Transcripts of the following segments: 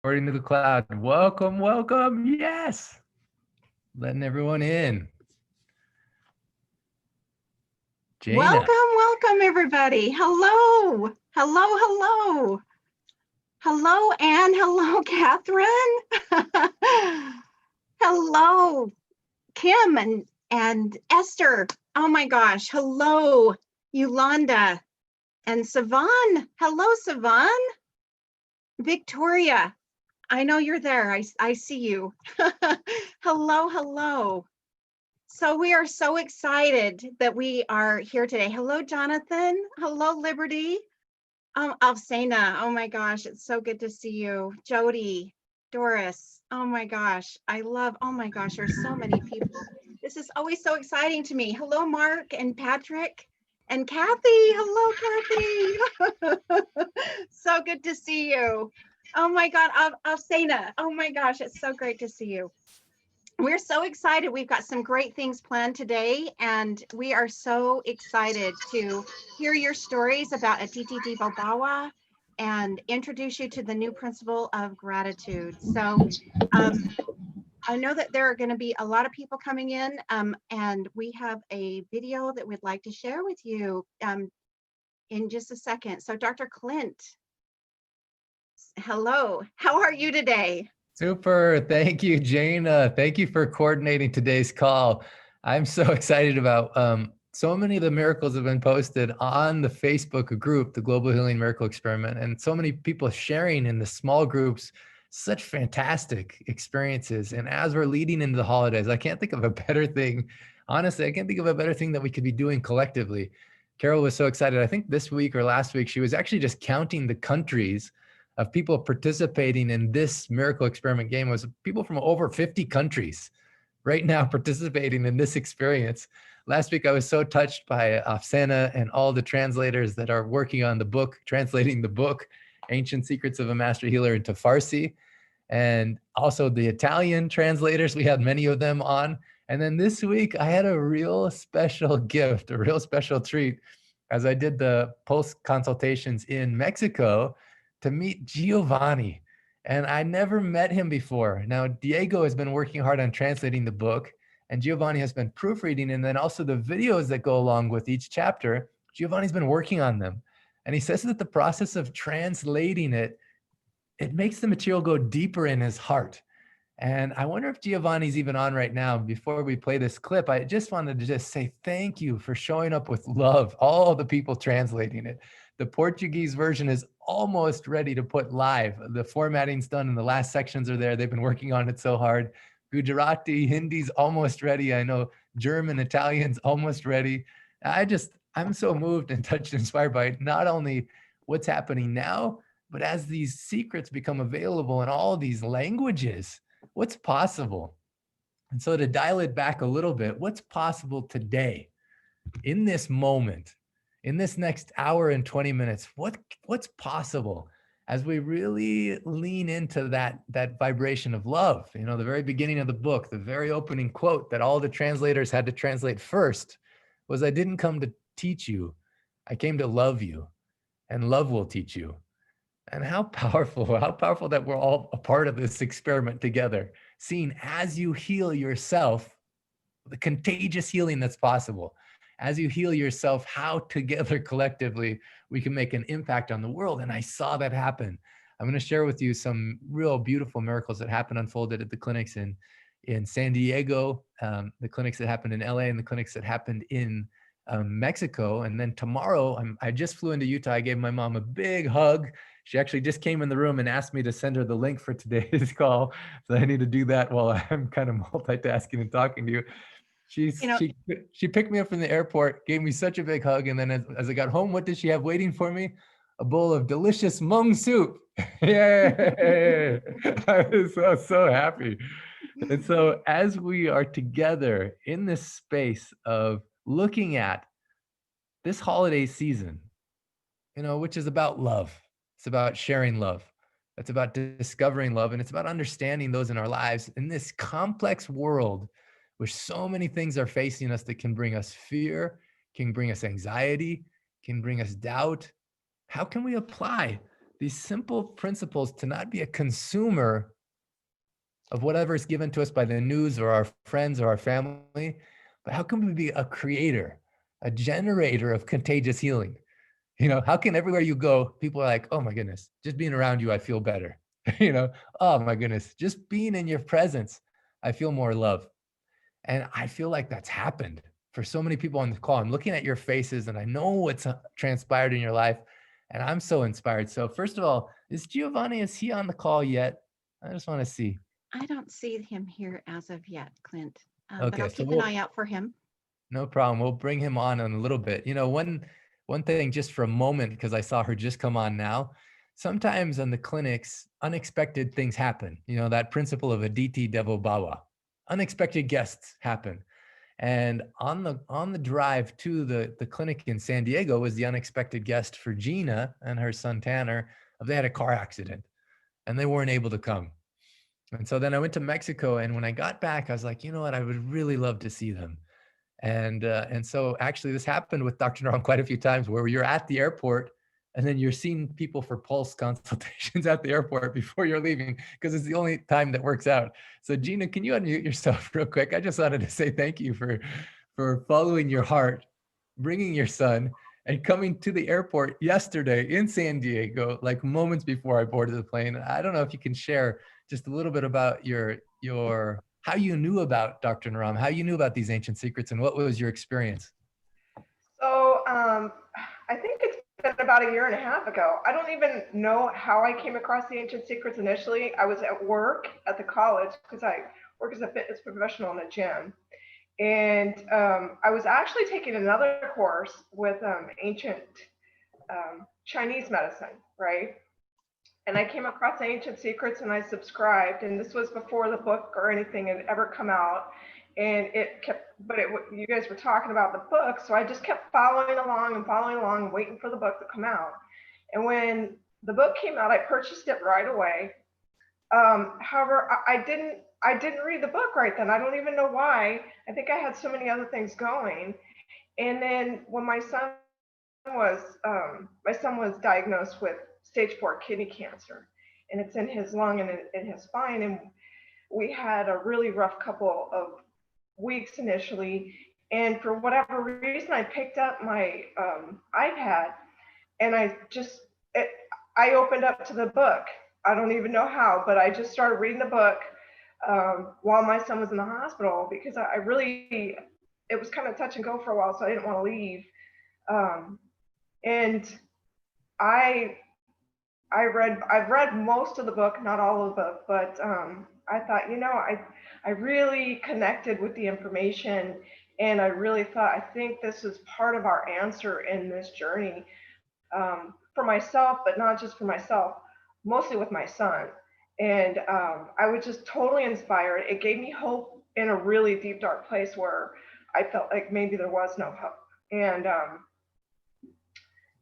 According to the cloud. Welcome, welcome. Yes. Letting everyone in. Welcome, Jaina. welcome, everybody. Hello, hello, hello. Hello, Anne. Hello, Catherine. Hello, Kim and Esther. Oh my gosh. Hello, Yolanda and Savan. Hello, Savan. Victoria. I know you're there. I see you. Hello, hello. So we are so excited that we are here today. Hello, Jonathan. Hello, Liberty. Alsena. Oh my gosh, it's so good to see you. Jody, Doris. Oh my gosh, oh my gosh, there's so many people. This is always so exciting to me. Hello, Mark and Patrick and Kathy. Hello, Kathy. So good to see you. Oh my God, Alsena. Oh my gosh, it's so great to see you. We're so excited. We've got some great things planned today, and we are so excited to hear your stories about Atiti Bawa and introduce you to the new principle of gratitude. So I know that there are going to be a lot of people coming in, and we have a video that we'd like to share with you in just a second. So Dr. Clint, hello. How are you today? Super. Thank you, Jaina. Thank you for coordinating today's call. I'm so excited about so many of the miracles have been posted on the Facebook group, the Global Healing Miracle Experiment, and so many people sharing in the small groups such fantastic experiences. And as we're leading into the holidays, I can't think of a better thing. Honestly, I can't think of a better thing that we could be doing collectively. Carol was so excited. I think this week or last week, she was actually just counting the countries of people participating in this miracle experiment game. Was people from over 50 countries right now participating in this experience. Last week, I was so touched by Afsana and all the translators that are working on the book, translating the book, Ancient Secrets of a Master Healer, into Farsi, and also the Italian translators. We had many of them on. And then this week, I had a real special gift, a real special treat, as I did the post consultations in Mexico to meet Giovanni. And I never met him before. Now, Diego has been working hard on translating the book, and Giovanni has been proofreading. And then also the videos that go along with each chapter, Giovanni's been working on them. And he says that the process of translating it makes the material go deeper in his heart. And I wonder if Giovanni's even on right now. Before we play this clip, I just wanted to just say thank you for showing up with love, all the people translating it. The Portuguese version is almost ready to put live. The formatting's done and the last sections are there. They've been working on it so hard. Gujarati, Hindi's almost ready. I know German, Italian's almost ready. I'm so moved and touched and inspired by not only what's happening now, but as these secrets become available in all these languages, what's possible? And so to dial it back a little bit, what's possible today, in this moment, in this next hour and 20 minutes, what's possible as we really lean into that vibration of love? You know, the very beginning of the book, the very opening quote that all the translators had to translate first was, "I didn't come to teach you, I came to love you, and love will teach you." And how powerful that we're all a part of this experiment together, seeing as you heal yourself, the contagious healing that's possible. As you heal yourself, how together collectively we can make an impact on the world. And I saw that happen. I'm going to share with you some real beautiful miracles that happened, unfolded at the clinics in San Diego, the clinics that happened in LA, and the clinics that happened in Mexico. And then tomorrow, I just flew into Utah. I gave my mom a big hug. She actually just came in the room and asked me to send her the link for today's call. So I need to do that while I'm kind of multitasking and talking to you. You know, She picked me up from the airport, gave me such a big hug. And then as I got home, what did she have waiting for me? A bowl of delicious Hmong soup. Yay! I was so happy. And so as we are together in this space of looking at this holiday season, you know, which is about love. It's about sharing love. It's about discovering love. And it's about understanding those in our lives in this complex world where so many things are facing us that can bring us fear, can bring us anxiety, can bring us doubt. How can we apply these simple principles to not be a consumer of whatever is given to us by the news or our friends or our family, but how can we be a creator, a generator of contagious healing? How can everywhere you go, people are like, oh my goodness, just being around you, I feel better. Oh my goodness, just being in your presence, I feel more love. And I feel like that's happened for so many people on the call. I'm looking at your faces and I know what's transpired in your life. And I'm so inspired. So first of all, is Giovanni, is he on the call yet? I just want to see. I don't see him here as of yet, Clint, but Okay, I'll so keep an eye out for him. no problem. We'll bring him on in a little bit. One thing just for a moment, because I saw her just come on now. Sometimes in the clinics, unexpected things happen. That principle of Aditi Devo Bhava. Unexpected guests happen. And on the drive to the clinic in San Diego was the unexpected guest for Gina and her son Tanner. They had a car accident and they weren't able to come. And so then I went to Mexico, and when I got back, I was like, you know what, I would really love to see them. And so actually this happened with Dr. Naram quite a few times, where you're at the airport and then you're seeing people for pulse consultations at the airport before you're leaving, because it's the only time that works out. So Gina, can you unmute yourself real quick? I just wanted to say thank you for following your heart, bringing your son, and coming to the airport yesterday in San Diego, like moments before I boarded the plane. I don't know if you can share just a little bit about your how you knew about Dr. Naram, how you knew about these ancient secrets, and what was your experience? So I think it's been about a year and a half ago. I don't even know how I came across the ancient secrets initially. I was at work at the college, because I work as a fitness professional in a gym. And I was actually taking another course with ancient Chinese medicine, right? And I came across Ancient Secrets and I subscribed, and this was before the book or anything had ever come out. And you guys were talking about the book, so I just kept following along and waiting for the book to come out. And when the book came out, I purchased it right away. However, I didn't read the book right then. I don't even know why. I think I had so many other things going. And then when my son was diagnosed with stage 4 kidney cancer, and it's in his lung and in his spine. And we had a really rough couple of weeks initially. And for whatever reason, I picked up my iPad, and I opened up to the book. I don't even know how, but I just started reading the book while my son was in the hospital, because it was kind of touch and go for a while, so I didn't want to leave. And I've read most of the book, not all of the book, but I thought, I really connected with the information, and I really thought, I think this is part of our answer in this journey for myself, but not just for myself, mostly with my son. And I was just totally inspired. It gave me hope in a really deep, dark place where I felt like maybe there was no hope. And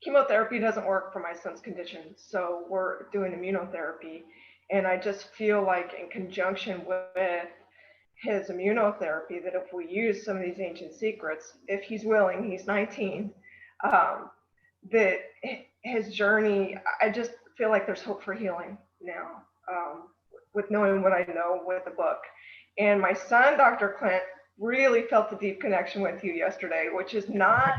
chemotherapy doesn't work for my son's condition, so we're doing immunotherapy. And I just feel like, in conjunction with his immunotherapy, that if we use some of these ancient secrets, if he's willing, he's 19, that his journey, I just feel like there's hope for healing now, with knowing what I know with the book. And my son, Dr. Clint, really felt a deep connection with you yesterday, which is not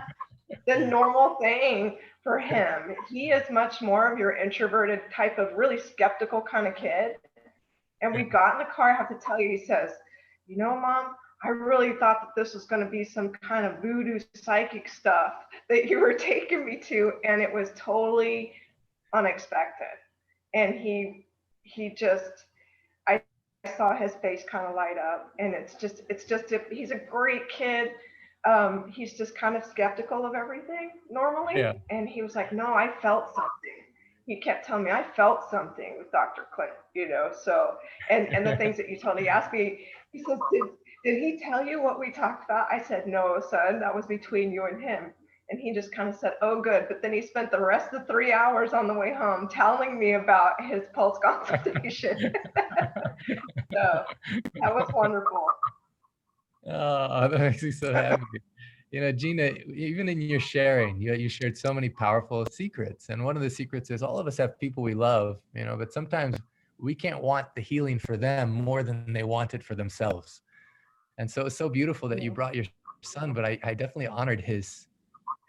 the normal thing for him. He is much more of your introverted type of really skeptical kind of kid. And we got in the car, I have to tell you, he says, Mom, I really thought that this was going to be some kind of voodoo psychic stuff that you were taking me to, and it was totally unexpected. And he just, I saw his face kind of light up, and he's a great kid. He's just kind of skeptical of everything normally. Yeah. And he was like, no, I felt something. He kept telling me, I felt something with Dr. Clint, so, and the things that you told me. He asked me, he said, did he tell you what we talked about? I said, no, son, that was between you and him. And he just kind of said, oh, good. But then he spent the rest of the 3 hours on the way home telling me about his pulse consultation. So that was wonderful. Oh, that makes me so happy. You know, Gina, even in your sharing, you shared so many powerful secrets. And one of the secrets is all of us have people we love, you know, but sometimes we can't want the healing for them more than they want it for themselves. And so it's so beautiful that you brought your son, but I definitely honored his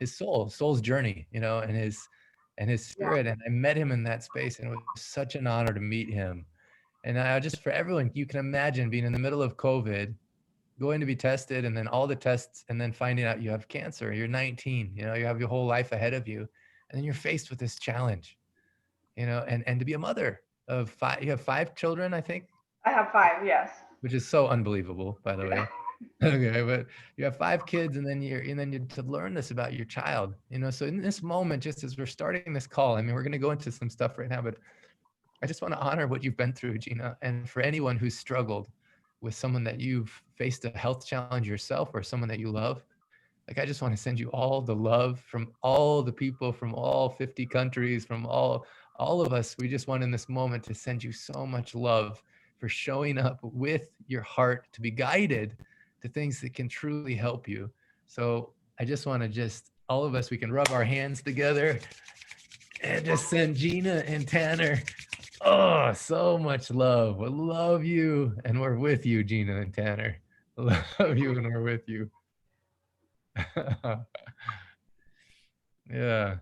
soul's journey, you know, and his Yeah. spirit. And I met him in that space, and it was such an honor to meet him. And I just, for everyone, you can imagine being in the middle of COVID, going to be tested, and then all the tests, and then finding out you have cancer. You're 19, you know, you have your whole life ahead of you, and then you're faced with this challenge, you know, and to be a mother of five, you have 5 children, I think, I have 5, yes. which is so unbelievable, by the way. Okay, but you have 5 kids, and then you to learn this about your child, you know. So in this moment, just as we're starting this call, I mean, we're going to go into some stuff right now, but I just want to honor what you've been through, Gina. And for anyone who's struggled with someone that you've faced a health challenge yourself, or someone that you love, like, I just want to send you all the love from all the people from all 50 countries, from all of us. We just want in this moment to send you so much love for showing up with your heart to be guided to things that can truly help you. So I just want to all of us, we can rub our hands together and just send Gina and Tanner, oh, so much love. We love you, and we're with you, Gina and Tanner. Love you, and we're with you. Yeah.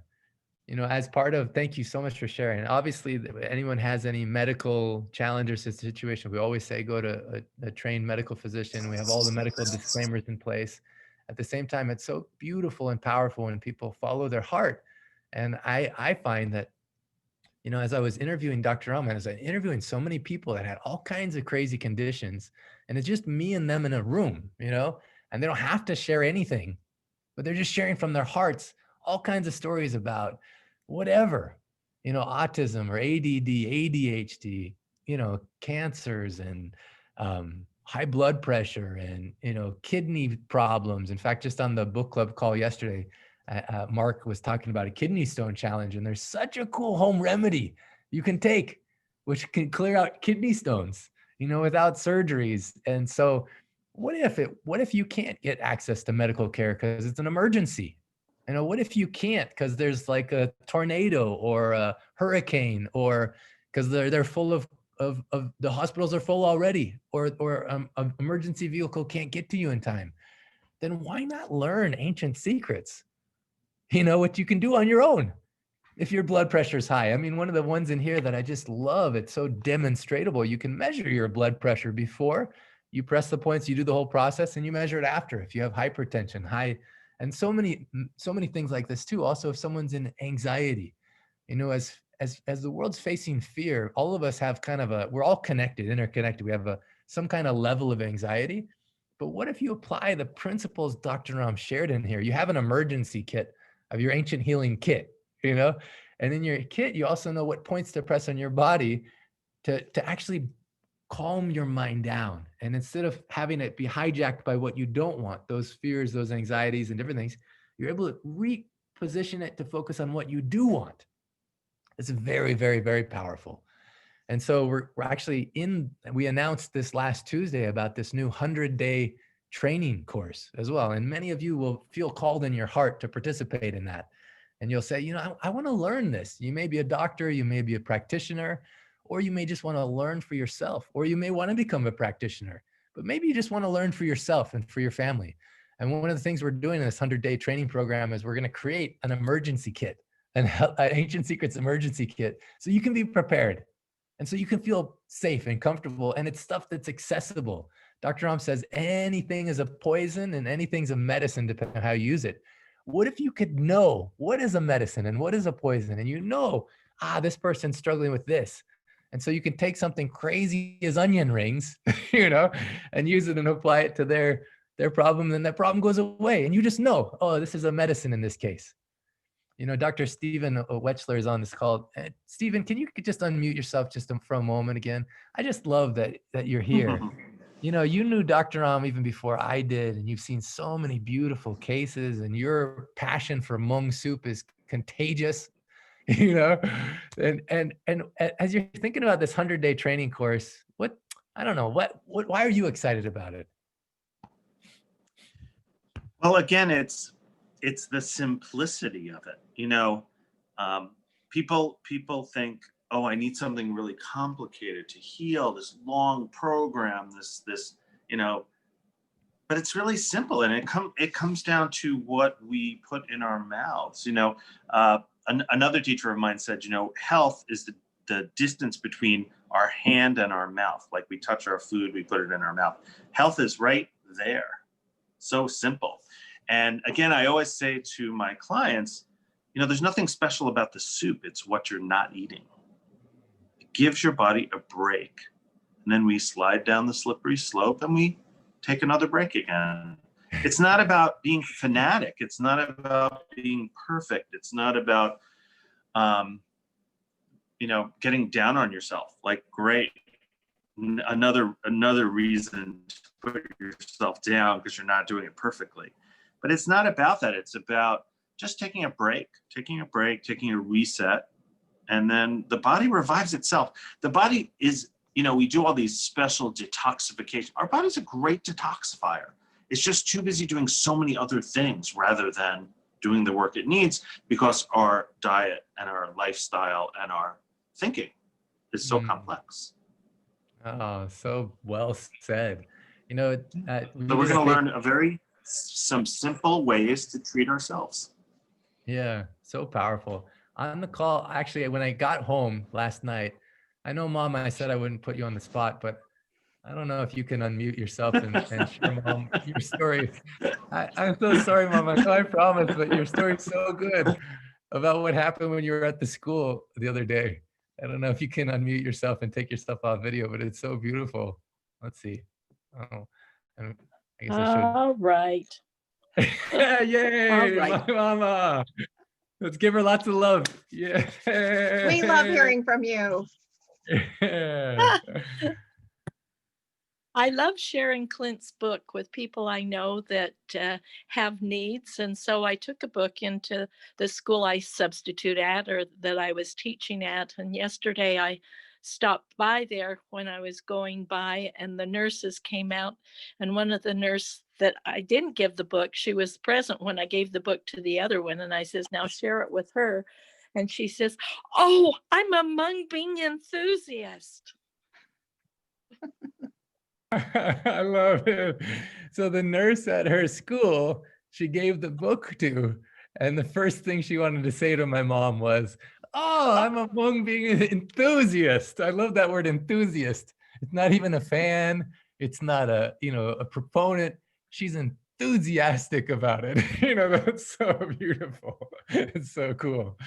You know, as part of, thank you so much for sharing. Obviously, anyone has any medical challenge or situation, we always say go to a trained medical physician. We have all the medical disclaimers in place. At the same time, it's so beautiful and powerful when people follow their heart. And I find that, you know, as I was interviewing Dr. Rahman, as I interviewing so many people that had all kinds of crazy conditions, and it's just me and them in a room, you know, and they don't have to share anything, but they're just sharing from their hearts all kinds of stories about whatever, you know, autism or ADD, ADHD, you know, cancers, and high blood pressure, and, you know, kidney problems. In fact, just on the book club call yesterday, Mark was talking about a kidney stone challenge, and there's such a cool home remedy you can take, which can clear out kidney stones, you know, without surgeries. And so what if you can't get access to medical care because it's an emergency? You know, what if you can't because there's like a tornado or a hurricane, or because they're full of the hospitals are full already, or an emergency vehicle can't get to you in time? Then why not learn ancient secrets? You know, what you can do on your own if your blood pressure is high. I mean, one of the ones in here that I just love, it's so demonstratable. You can measure your blood pressure before you press the points, you do the whole process, and you measure it after if you have hypertension, high, and so many things like this too. Also, if someone's in anxiety, you know, as the world's facing fear, all of us have kind of we're all connected, interconnected. We have some kind of level of anxiety. But what if you apply the principles Dr. Ram shared in here? You have an emergency kit of your ancient healing kit, you know, and in your kit, you also know what points to press on your body to actually calm your mind down. And instead of having it be hijacked by what you don't want, those fears, those anxieties, and different things, you're able to reposition it to focus on what you do want. It's very, very, very powerful. And so we're actually we announced this last Tuesday about this new 100-day training course as well. And many of you will feel called in your heart to participate in that. And you'll say, you know, I want to learn this. You may be a doctor, you may be a practitioner, or you may just want to learn for yourself, or you may want to become a practitioner, but maybe you just want to learn for yourself and for your family. And one of the things we're doing in this 100-day training program is we're going to create an emergency kit, an Ancient Secrets emergency kit, so you can be prepared. And so you can feel safe and comfortable, and it's stuff that's accessible. Dr. Ram says anything is a poison and anything's a medicine depending on how you use it. What if you could know what is a medicine and what is a poison? And you know, this person's struggling with this. And so you can take something crazy as onion rings, you know, and use it and apply it to their problem, and that problem goes away. And you just know, oh, this is a medicine in this case. You know, Dr. Stephen Wechsler is on this call. Stephen, can you just unmute yourself just for a moment again? I just love that you're here. You know, you knew Dr. Ram even before I did, and you've seen so many beautiful cases, and your passion for Hmong soup is contagious, you know? And as you're thinking about this 100-day training course, why are you excited about it? Well, again, it's the simplicity of it. People think, oh, I need something really complicated to heal, this long program, this, you know, but it's really simple, and it comes down to what we put in our mouths. Another teacher of mine said, health is the distance between our hand and our mouth. Like we touch our food, we put it in our mouth. Health is right there. So simple. And again, I always say to my clients, there's nothing special about the soup. It's what you're not eating. It gives your body a break. And then we slide down the slippery slope and we take another break again. It's not about being fanatic. It's not about being perfect. It's not about, getting down on yourself. Like, great, another reason to put yourself down because you're not doing it perfectly. But it's not about that. It's about just taking a break, taking a reset, and then the body revives itself. The body is, we do all these special detoxification. Our body's a great detoxifier. It's just too busy doing so many other things rather than doing the work it needs, because our diet and our lifestyle and our thinking is so complex. Oh, so well said. We So we're going to learn some simple ways to treat ourselves. Yeah, so powerful. On the call, actually, when I got home last night, I know, Mom, I said I wouldn't put you on the spot, but I don't know if you can unmute yourself and share, Mom, your story. I'm so sorry, Mom. I know I promised, but your story's so good about what happened when you were at the school the other day. I don't know if you can unmute yourself and take yourself off video, but it's so beautiful. Let's see. Oh, I guess I should. All right. Yay, All right. my mama. Let's give her lots of love. Yeah. We love hearing from you. I love sharing Clint's book with people I know that have needs. And so I took a book into the school I substitute at, or that I was teaching at. And yesterday I stopped by there when I was going by, and the nurses came out. And one of the nurses that I didn't give the book, she was present when I gave the book to the other one. And I says, now share it with her. And she says, oh, I'm a mung bean enthusiast. I love it. So the nurse at her school, she gave the book to, and the first thing she wanted to say to my mom was, oh, I'm a mung bean enthusiast. I love that word, enthusiast. It's not even a fan. It's not a proponent. She's enthusiastic about it. That's so beautiful. It's so cool.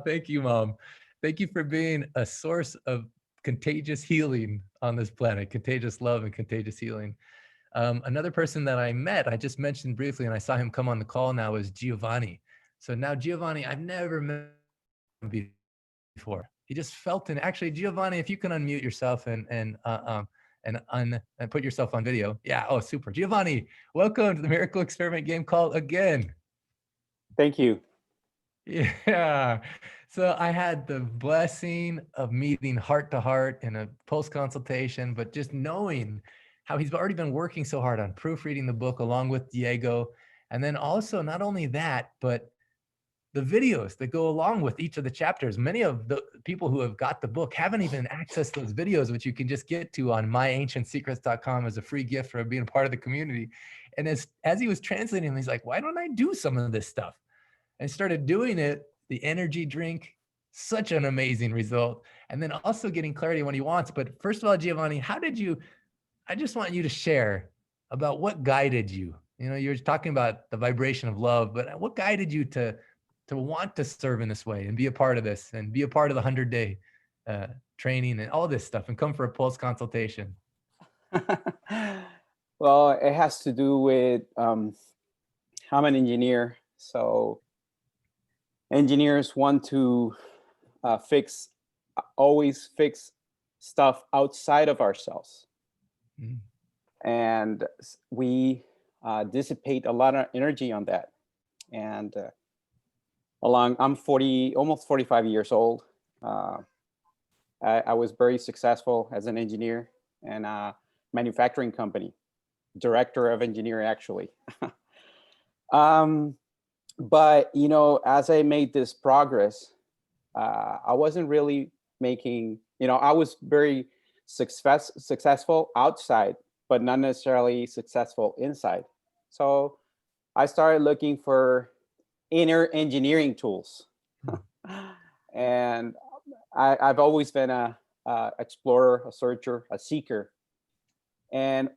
Thank you, Mom. Thank you for being a source of contagious healing on this planet, contagious love and contagious healing. Another person that I met, I just mentioned briefly, and I saw him come on the call now, is Giovanni. So now Giovanni, I've never met him before. He just felt it. Actually, Giovanni, if you can unmute yourself and put yourself on video. Yeah. Oh, super. Giovanni, welcome to the Miracle Experiment Game Call again. Thank you. Yeah. So I had the blessing of meeting heart to heart in a post consultation, but just knowing how he's already been working so hard on proofreading the book along with Diego. And then also not only that, but the videos that go along with each of the chapters. Many of the people who have got the book haven't even accessed those videos, which you can just get to on myancientsecrets.com as a free gift for being part of the community. And as he was translating them, he's like, why don't I do some of this stuff? And started doing it, the energy drink, such an amazing result. And then also getting clarity when he wants. But first of all, Giovanni, I just want you to share about what guided you. You're talking about the vibration of love, but what guided you to want to serve in this way and be a part of this and be a part of the 100-day training and all this stuff and come for a pulse consultation? Well, it has to do with, I'm an engineer. So engineers want to always fix stuff outside of ourselves. Mm. And we dissipate a lot of energy on that. And I'm almost 45 years old. I was very successful as an engineer in a manufacturing company, director of engineering, actually. But as I made this progress, I wasn't really making, I was very successful outside, but not necessarily successful inside. So I started looking for inner engineering tools. And I've always been a explorer, a searcher, a seeker. And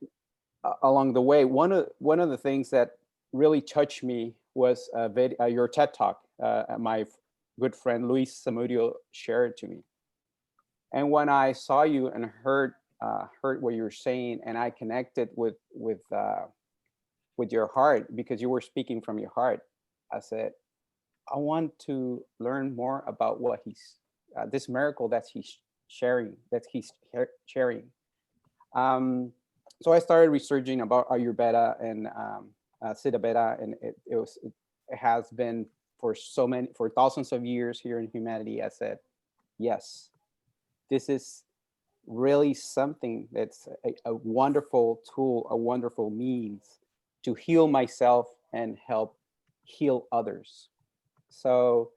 along the way, one of the things that really touched me was your TED Talk. My good friend Luis Zamudio shared it to me. And when I saw you and heard what you were saying, and I connected with your heart, because you were speaking from your heart, I said, I want to learn more about what this miracle that he's sharing. So I started researching about Ayurveda and Siddha Veda, and it has been for thousands of years here in humanity. I said, yes, this is really something that's a wonderful tool, a wonderful means to heal myself and help heal others. So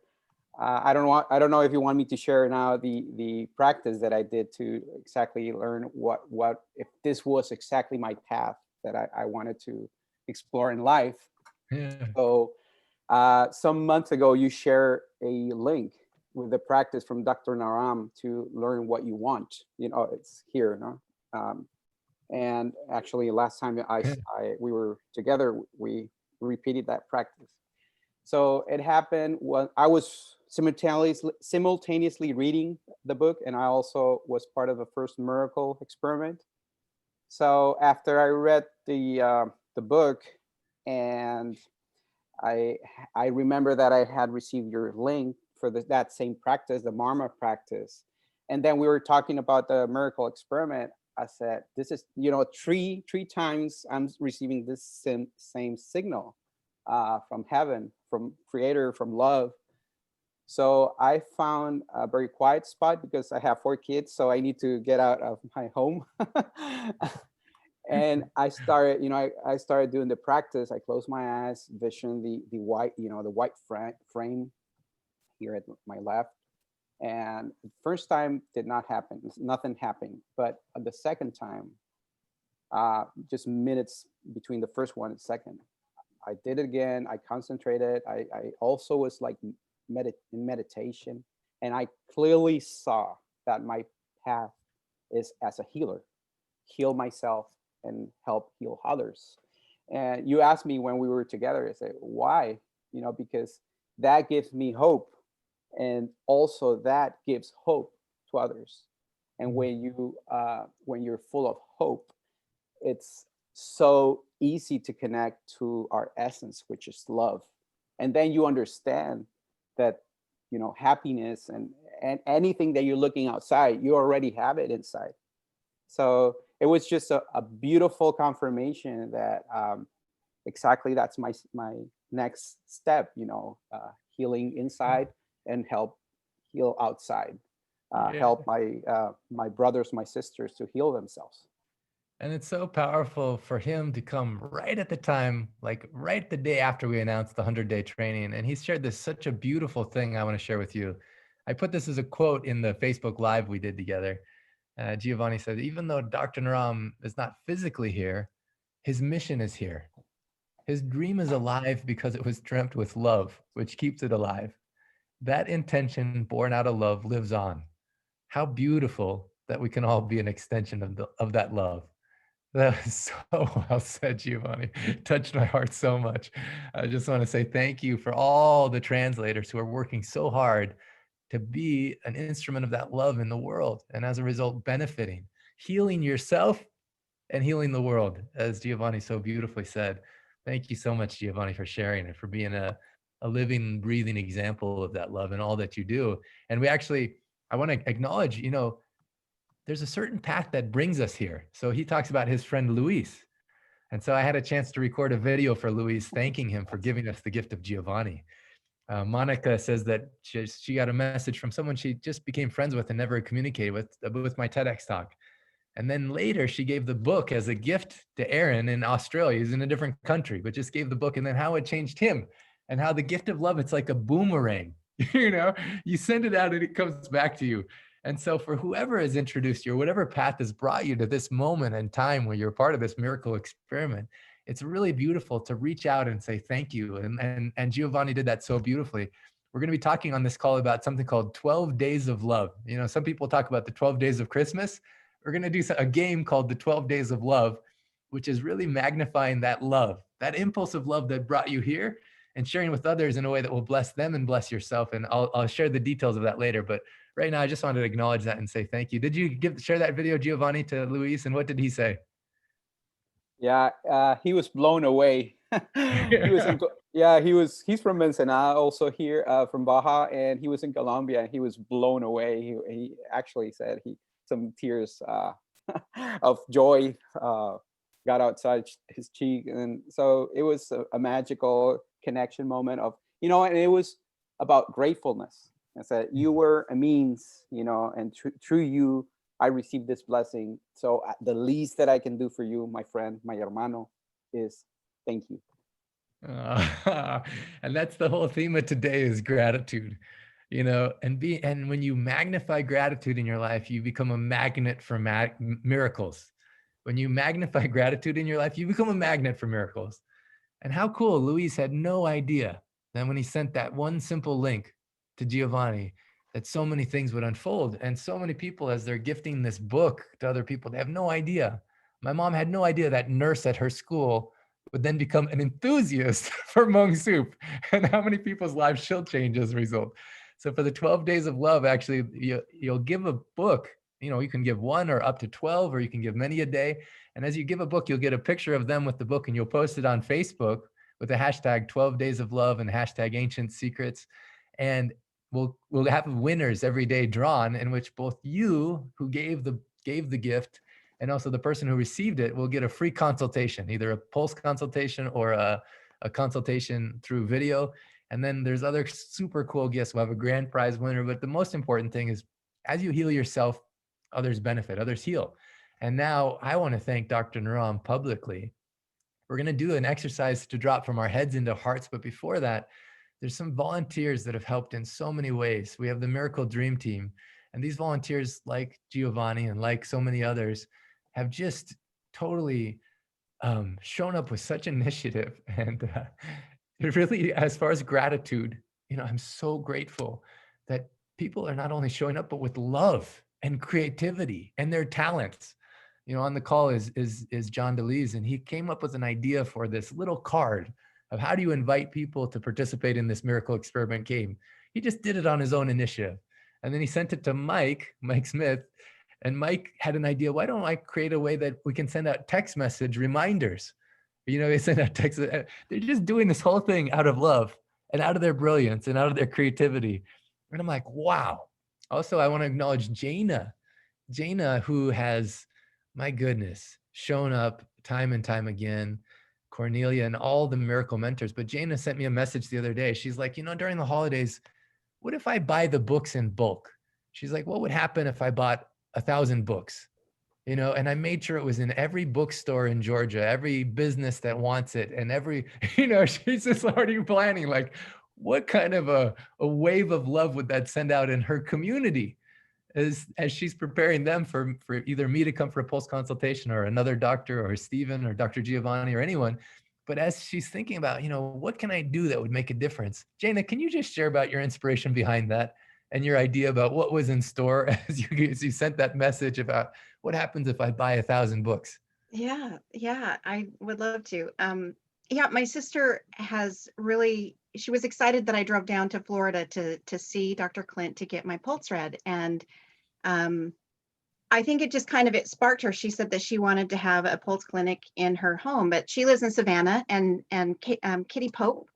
I don't know if you want me to share now the practice that I did to exactly learn what if this was exactly my path that I wanted to explore in life. Yeah. So some months ago, you share a link with the practice from Dr. Naram to learn what you want. It's here, no? And actually, last time we were together, we repeated that practice. So it happened when I was simultaneously reading the book, and I also was part of the first miracle experiment. So after I read the book, and I remember that I had received your link for that same practice, the Marma practice, and then we were talking about the miracle experiment. I said, this is, three times I'm receiving this same signal from heaven, from creator, from love. So I found a very quiet spot because I have 4 kids, so I need to get out of my home. And I started, I started doing the practice. I closed my eyes, vision the white, the white frame here at my left. And the first time did not happen. Nothing happened. But the second time, just minutes between the first one and second, I did it again. I concentrated. I also was like in meditation. And I clearly saw that my path is as a healer, heal myself and help heal others. And you asked me when we were together, I said, why? Because that gives me hope. And also that gives hope to others. And when you're full of hope, it's so easy to connect to our essence, which is love. And then you understand that, happiness and anything that you're looking outside, you already have it inside. So it was just a beautiful confirmation that exactly that's my next step, healing inside and help heal outside, help my brothers, my sisters to heal themselves. And it's so powerful for him to come right at the time, like right the day after we announced the 100-day training. And he shared such a beautiful thing I want to share with you. I put this as a quote in the Facebook Live we did together. Giovanni said, even though Dr. Naram is not physically here, his mission is here. His dream is alive because it was dreamt with love, which keeps it alive. That intention born out of love lives on. How beautiful that we can all be an extension of that love. That was so well said, Giovanni. Touched my heart so much. I just want to say thank you for all the translators who are working so hard to be an instrument of that love in the world, and as a result, benefiting, healing yourself and healing the world, as Giovanni so beautifully said. Thank you so much, Giovanni, for sharing and for being a living, breathing example of that love and all that you do. And I want to acknowledge, there's a certain path that brings us here. So he talks about his friend Luis. And so I had a chance to record a video for Luis, thanking him for giving us the gift of Giovanni. Monica says that she got a message from someone she just became friends with and never communicated with my TEDx talk. And then later she gave the book as a gift to Aaron in Australia. He's in a different country, but just gave the book, and then how it changed him, and how the gift of love, it's like a boomerang. You know, you send it out and it comes back to you. And so for whoever has introduced you or whatever path has brought you to this moment in time where you're part of this miracle experiment, it's really beautiful to reach out and say thank you. And Giovanni did that so beautifully. We're going to be talking on this call about something called 12 Days of Love. You know, some people talk about the 12 Days of Christmas. We're going to do a game called the 12 Days of Love, which is really magnifying that love, that impulse of love that brought you here, and sharing with others in a way that will bless them and bless yourself. And I'll share the details of that later. But right now, I just wanted to acknowledge that and say thank you. Did you share that video, Giovanni, to Luis? And what did he say? Yeah, he was blown away. He's from Ensenada, also here from Baja, and he was in Colombia, and he was blown away. He actually said some tears of joy got outside his cheek, and so it was a magical connection moment of, and it was about gratefulness. I said, you were a means, and through you, I received this blessing. So the least that I can do for you, my friend, my hermano, is thank you. And that's the whole theme of today, is gratitude. And when you magnify gratitude in your life, you become a magnet for miracles. When you magnify gratitude in your life, you become a magnet for miracles. And how cool, Luis had no idea that when he sent that one simple link to Giovanni, that so many things would unfold. And so many people, as they're gifting this book to other people, they have no idea. My mom had no idea that nurse at her school would then become an enthusiast for Hmong soup, and how many people's lives she'll change as a result. So for the 12 Days of Love, actually, you'll give a book. You can give one or up to 12, or you can give many a day. And as you give a book, you'll get a picture of them with the book, and you'll post it on Facebook with the hashtag 12 Days of Love and hashtag Ancient Secrets. And we'll have winners every day drawn, in which both you who gave the gift and also the person who received it will get a free consultation, either a pulse consultation or a consultation through video. And then there's other super cool gifts. We'll have a grand prize winner. But the most important thing is, as you heal yourself, others benefit, others heal. And now I want to thank Dr. Naram publicly. We're going to do an exercise to drop from our heads into hearts. But before that, there's some volunteers that have helped in so many ways. We have the Miracle Dream Team. And these volunteers, like Giovanni and like so many others, have just totally shown up with such initiative. And it really, as far as gratitude, I'm so grateful that people are not only showing up, but with love and creativity and their talents. On the call is John DeLees, and he came up with an idea for this little card of how do you invite people to participate in this miracle experiment game. He just did it on his own initiative. And then he sent it to Mike Smith, and Mike had an idea. Why don't I create a way that we can send out text message reminders? They send out text. They're just doing this whole thing out of love and out of their brilliance and out of their creativity. And I'm like, wow. Also, I want to acknowledge Jaina, who has, my goodness, shown up time and time again, Cornelia and all the miracle mentors. But Jaina sent me a message the other day. She's like, during the holidays, what if I buy the books in bulk? She's like, what would happen if I bought 1,000 books? And I made sure it was in every bookstore in Georgia, every business that wants it, and every, she's just already planning, like, what kind of a wave of love would that send out in her community as she's preparing them for either me to come for a pulse consultation, or another doctor, or Stephen, or Dr. Giovanni, or anyone. But as she's thinking about, what can I do that would make a difference? Jaina, can you just share about your inspiration behind that and your idea about what was in store as you sent that message about what happens if I buy 1,000 books? Yeah, I would love to. My sister she was excited that I drove down to Florida to see Dr. Clint to get my pulse read. And I think it just it sparked her. She said that she wanted to have a pulse clinic in her home, but she lives in Savannah, and Kitty Pope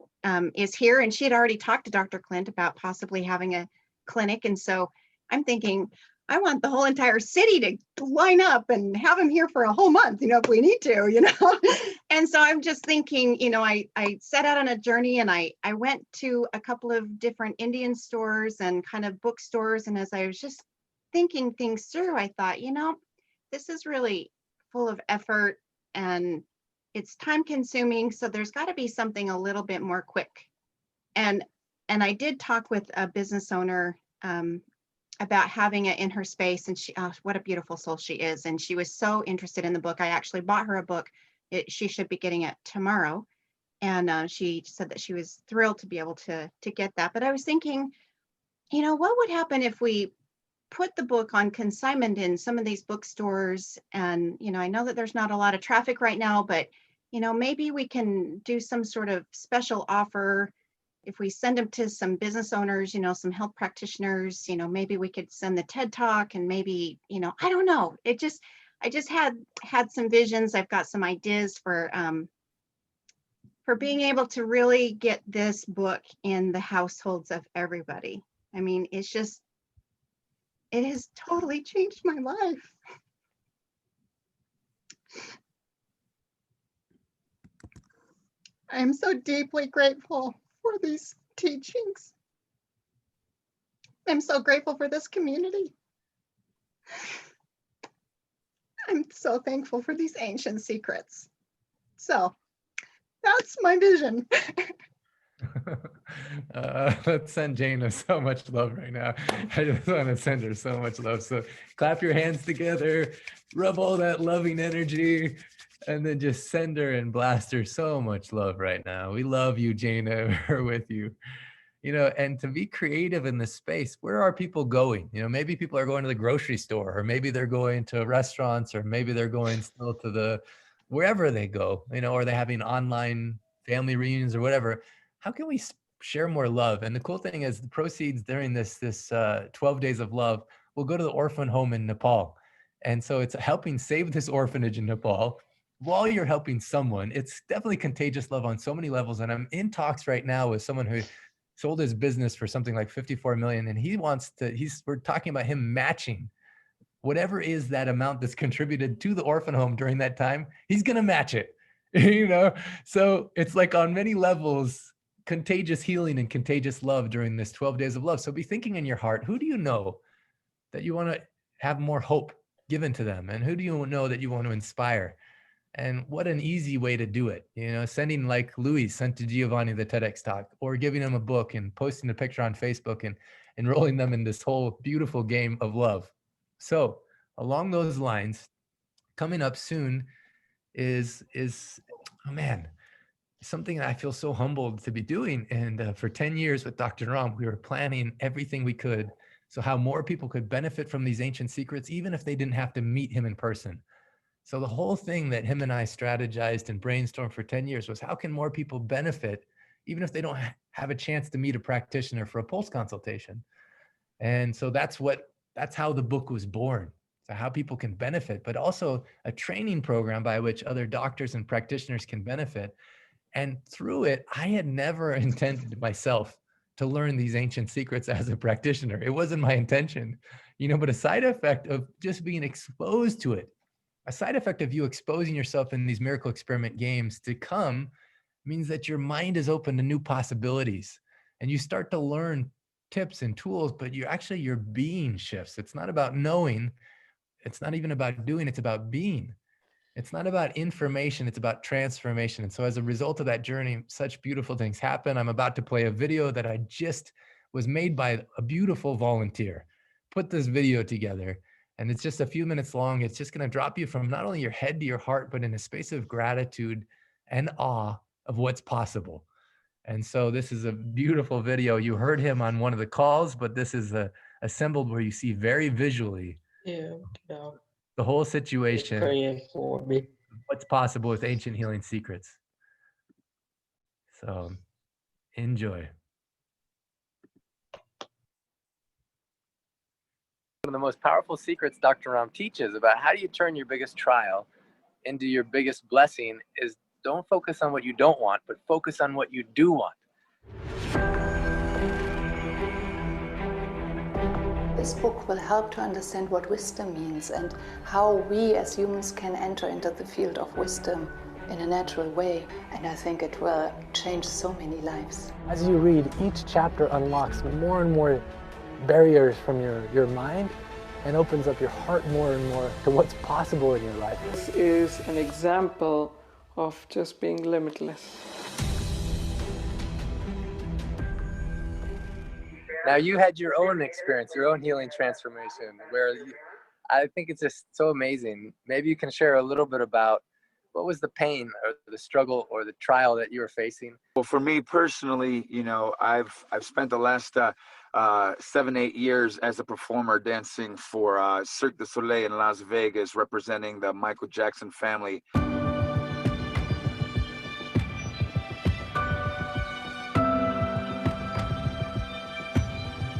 is here, and she had already talked to Dr. Clint about possibly having a clinic. And so I'm thinking, I want the whole entire city to line up and have him here for a whole month, if we need to, And so I'm just thinking, I set out on a journey, and I went to a couple of different Indian stores and kind of bookstores. And as I was just thinking things through, I thought, this is really full of effort and it's time consuming. So there's got to be something a little bit more quick. And I did talk with a business owner about having it in her space, and she, oh, what a beautiful soul she is. And she was so interested in the book. I actually bought her a book. She should be getting it tomorrow. And she said that she was thrilled to be able to get that. But I was thinking, you know, what would happen if we put the book on consignment in some of these bookstores? And, you know, I know that there's not a lot of traffic right now, but, you know, maybe we can do some sort of special offer. If we send them to some business owners, you know, some health practitioners, you know, maybe we could send the TED Talk, and maybe, you know, I don't know. I just had some visions. I've got some ideas for being able to really get this book in the households of everybody. I mean, it has totally changed my life. I'm so deeply grateful for these teachings. I'm so grateful for this community. I'm so thankful for these ancient secrets. So that's my vision. Let's send Jana so much love right now. I just want to send her so much love. So clap your hands together, rub all that loving energy, and then just send her and blast her so much love right now. We love you, Jana. We're with you. You know, and to be creative in this space, where are people going? You know, maybe people are going to the grocery store, or maybe they're going to restaurants, or maybe they're going still to the, wherever they go, you know, or they're having online family reunions or whatever. How can we share more love? And the cool thing is the proceeds during this 12 days of love will go to the orphan home in Nepal. And so it's helping save this orphanage in Nepal while you're helping someone. It's definitely contagious love on so many levels. And I'm in talks right now with someone who sold his business for something like 54 million. And he wants to, we're talking about him matching whatever is that amount that's contributed to the orphan home during that time. He's going to match it, you know? So it's like on many levels, contagious healing and contagious love during this 12 days of love. So be thinking in your heart, who do you know that you want to have more hope given to them? And who do you know that you want to inspire? And what an easy way to do it. You know, sending like Louis sent to Giovanni the TEDx talk, or giving him a book and posting a picture on Facebook and enrolling them in this whole beautiful game of love. So along those lines, coming up soon is oh man, something that I feel so humbled to be doing. And for 10 years with Dr. Ram, we were planning everything we could so how more people could benefit from these ancient secrets, even if they didn't have to meet him in person. So the whole thing that him and I strategized and brainstormed for 10 years was how can more people benefit, even if they don't have a chance to meet a practitioner for a pulse consultation. And so that's how the book was born. So how people can benefit, but also a training program by which other doctors and practitioners can benefit. And through it, I had never intended myself to learn these ancient secrets as a practitioner. It wasn't my intention, you know, but a side effect of just being exposed to it, a side effect of you exposing yourself in these miracle experiment games to come means that your mind is open to new possibilities and you start to learn tips and tools, but your being shifts. It's not about knowing. It's not even about doing, it's about being. It's not about information, it's about transformation. And so as a result of that journey, such beautiful things happen. I'm about to play a video that I just was made by a beautiful volunteer, put this video together. And it's just a few minutes long. It's just going to drop you from not only your head to your heart, but in a space of gratitude and awe of what's possible. And so this is a beautiful video. You heard him on one of the calls, but this is assembled where you see very visually the whole situation, praying for me. What's possible with ancient healing secrets. So enjoy. One of the most powerful secrets Dr. Ram teaches about how do you turn your biggest trial into your biggest blessing is don't focus on what you don't want, but focus on what you do want. This book will help to understand what wisdom means and how we as humans can enter into the field of wisdom in a natural way. And I think it will change so many lives. As you read, each chapter unlocks more and more barriers from your mind and opens up your heart more and more to what's possible in your life. This is an example of just being limitless. Now you had your own experience, your own healing transformation, where I think it's just so amazing. Maybe you can share a little bit about what was the pain or the struggle or the trial that you were facing? Well, for me personally, you know, I've spent the last 7-8 years as a performer dancing for Cirque du Soleil in Las Vegas, representing the Michael Jackson family.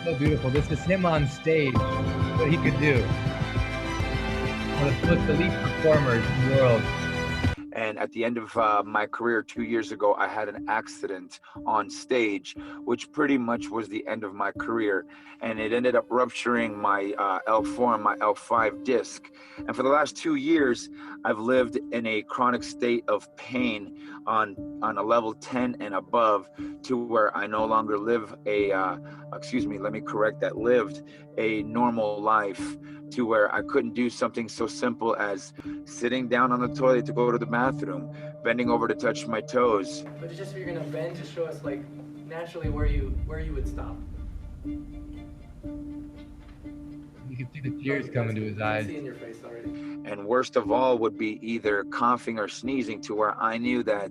So beautiful. This is him on stage, what he could do. One of the most elite performers in the world. And at the end of my career 2 years ago, I had an accident on stage, which pretty much was the end of my career. And it ended up rupturing my L4 and my L5 disc. And for the last 2 years, I've lived in a chronic state of pain on a level 10 and above, to where I no longer live lived a normal life, to where I couldn't do something so simple as sitting down on the toilet to go to the bathroom, bending over to touch my toes. But it's just if you're gonna bend to show us like naturally where you would stop. You can see the tears coming to his eyes. See in your face already. And worst of all would be either coughing or sneezing, to where I knew that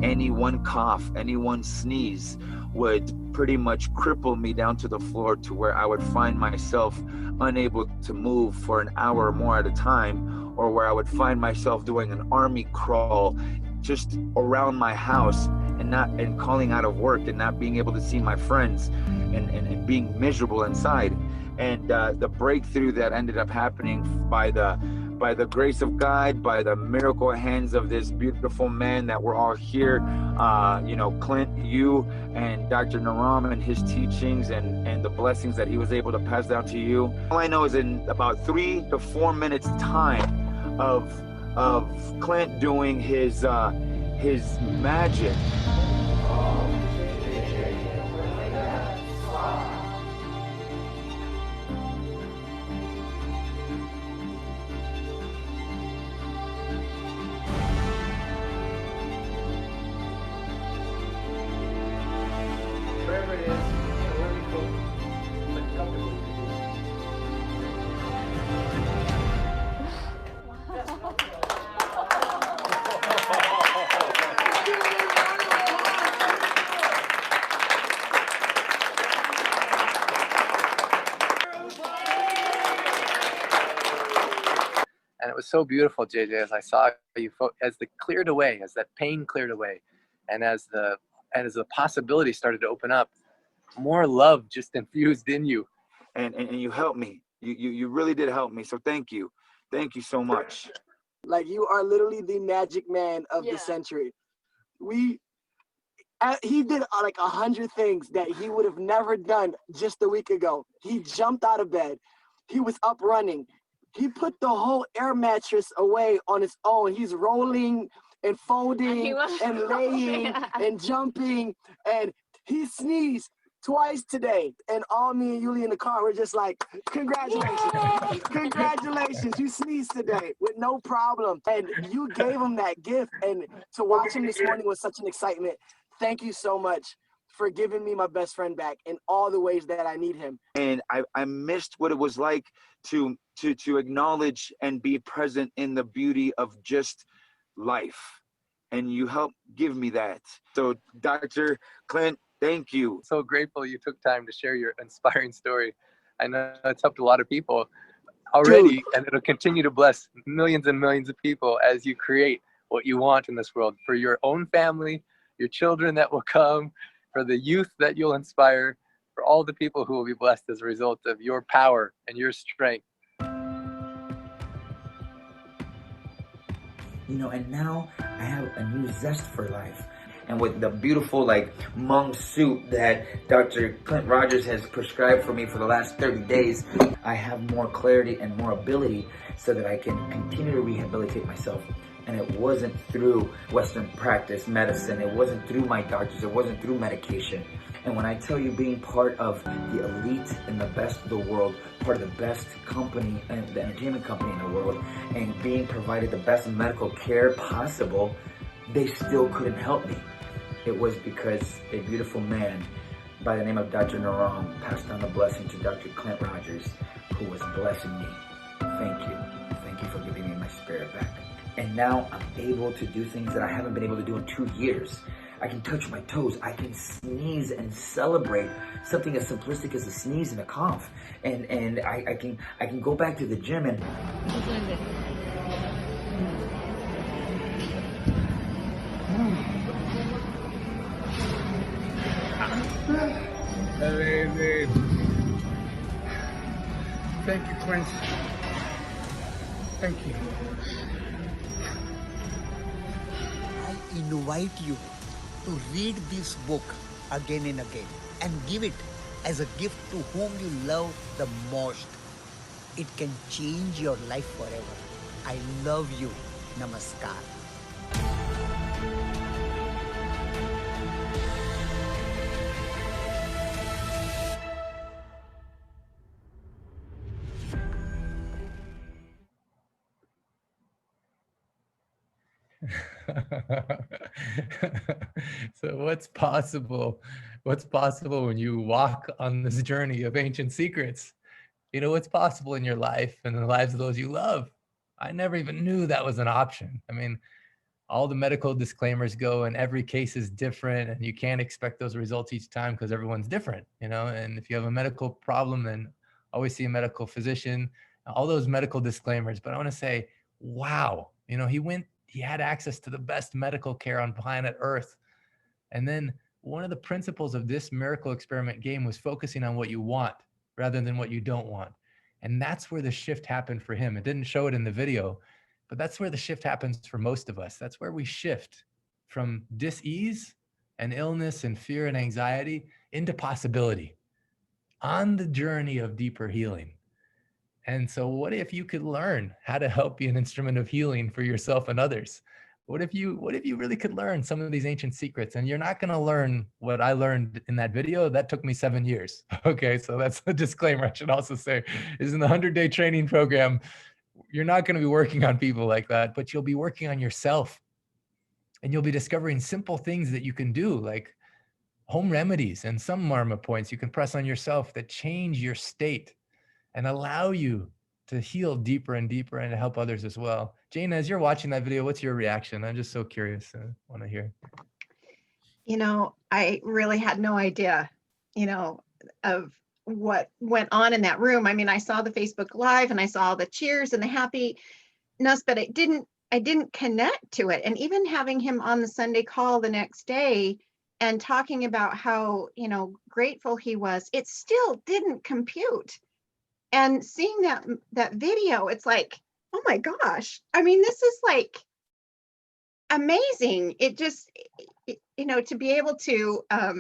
any one cough, any one sneeze would pretty much cripple me down to the floor, to where I would find myself unable to move for an hour or more at a time, or where I would find myself doing an army crawl just around my house and calling out of work and not being able to see my friends and being miserable inside. And the breakthrough that ended up happening by the grace of God, by the miracle hands of this beautiful man that we're all here, you know, Clint, you and Dr. Naram and his teachings and the blessings that he was able to pass down to you. All I know is in about 3 to 4 minutes time of Clint doing his magic. Wherever it is, wherever you feel like comfortable. And it was so beautiful, JJ, as I saw you, as the cleared away, as that pain cleared away, and as the possibility started to open up, more love just infused in you. And you helped me. You really did help me. So thank you. Thank you so much. Like, you are literally the magic man of the century. He did like 100 things that he would have never done just a week ago. He jumped out of bed. He was up running. He put the whole air mattress away on his own. He's rolling and folding and laying and jumping, and he sneezed twice today. And all me and Yuli in the car were just like, congratulations, congratulations, you sneezed today with no problem. And you gave him that gift, and to watch him this morning was such an excitement. Thank you so much for giving me my best friend back in all the ways that I need him. And I missed what it was like to acknowledge and be present in the beauty of just life. And you helped give me that. So Dr. Clint, thank you. So grateful you took time to share your inspiring story. I know it's helped a lot of people already, and it'll continue to bless millions and millions of people as you create what you want in this world for your own family, your children that will come, for the youth that you'll inspire, for all the people who will be blessed as a result of your power and your strength. You know, and now I have a new zest for life. And with the beautiful like Hmong soup that Dr. Clint Rogers has prescribed for me for the last 30 days, I have more clarity and more ability so that I can continue to rehabilitate myself. And it wasn't through Western practice medicine. It wasn't through my doctors. It wasn't through medication. And when I tell you being part of the elite and the best of the world, part of the best company and the entertainment company in the world, and being provided the best medical care possible, they still couldn't help me. It was because a beautiful man by the name of Dr. Naram passed on the blessing to Dr. Clint Rogers, who was blessing me. Thank you. Thank you for giving me my spirit back. And now I'm able to do things that I haven't been able to do in 2 years. I can touch my toes. I can sneeze and celebrate something as simplistic as a sneeze and a cough. And I can go back to the gym and Amazing. Thank you, Clint. Thank you. I invite you to read this book again and again and give it as a gift to whom you love the most. It can change your life forever. I love you. Namaskar. So what's possible when you walk on this journey of ancient secrets? You know, what's possible in your life and the lives of those you love. I never even knew that was an option. I mean, all the medical disclaimers go and every case is different and you can't expect those results each time because everyone's different, you know. And if you have a medical problem, then always see a medical physician, all those medical disclaimers. But I want to say, wow, you know, he had access to the best medical care on planet Earth. And then one of the principles of this miracle experiment game was focusing on what you want rather than what you don't want. And that's where the shift happened for him. It didn't show it in the video, but that's where the shift happens for most of us. That's where we shift from dis-ease and illness and fear and anxiety into possibility on the journey of deeper healing. And so what if you could learn how to help be an instrument of healing for yourself and others? What if you really could learn some of these ancient secrets? And you're not going to learn what I learned in that video. That took me 7 years. Okay, so that's a disclaimer I should also say. Is in the 100-day training program, you're not going to be working on people like that, but you'll be working on yourself. And you'll be discovering simple things that you can do, like home remedies and some marma points you can press on yourself that change your state and allow you to heal deeper and deeper and to help others as well. Jane, as you're watching that video, what's your reaction? I'm just so curious. I want to hear. You know, I really had no idea, you know, of what went on in that room. I mean, I saw the Facebook Live and I saw the cheers and the happiness, but I didn't connect to it. And even having him on the Sunday call the next day and talking about how, you know, grateful he was, it still didn't compute. And seeing that video, it's like, oh my gosh. I mean, this is like amazing. It just, you know, to be able to, I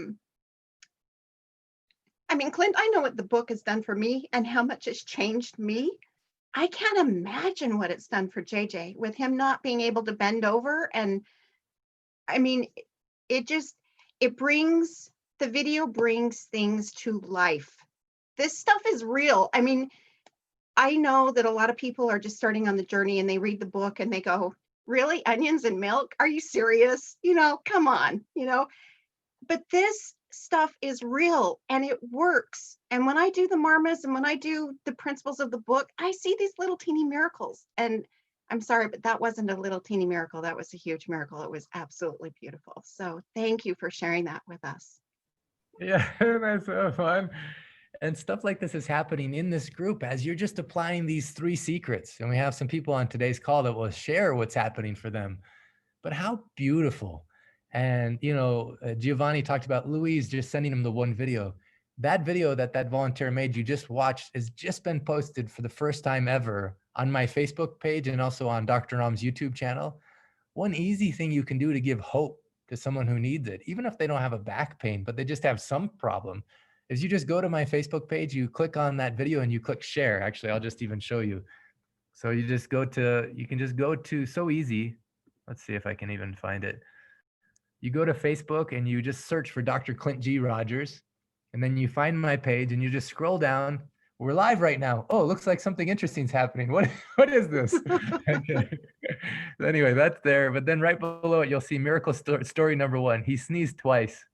mean, Clint, I know what the book has done for me and how much it's changed me. I can't imagine what it's done for JJ with him not being able to bend over. And I mean, the video brings things to life. This stuff is real. I mean, I know that a lot of people are just starting on the journey and they read the book and they go, really? Onions and milk? Are you serious? You know, come on, you know, but this stuff is real and it works. And when I do the marmas and when I do the principles of the book, I see these little teeny miracles. And I'm sorry, but that wasn't a little teeny miracle. That was a huge miracle. It was absolutely beautiful. So thank you for sharing that with us. Yeah, that's so fun. And stuff like this is happening in this group as you're just applying these 3 secrets. And we have some people on today's call that will share what's happening for them. But how beautiful. And, you know, Giovanni talked about Louise just sending him the one video. That video that volunteer made you just watched has just been posted for the first time ever on my Facebook page and also on Dr. Nam's YouTube channel. One easy thing you can do to give hope to someone who needs it, even if they don't have a back pain, but they just have some problem, is you just go to my Facebook page, you click on that video and you click share. Actually, I'll just even show you. So you can just go to, so easy. Let's see if I can even find it. you go to Facebook and you just search for Dr. Clint G. Rogers, and then you find my page and you just scroll down. We're live right now. Oh, looks like something interesting is happening. What is this? Anyway, that's there. But then right below it, you'll see miracle story number 1. He sneezed twice.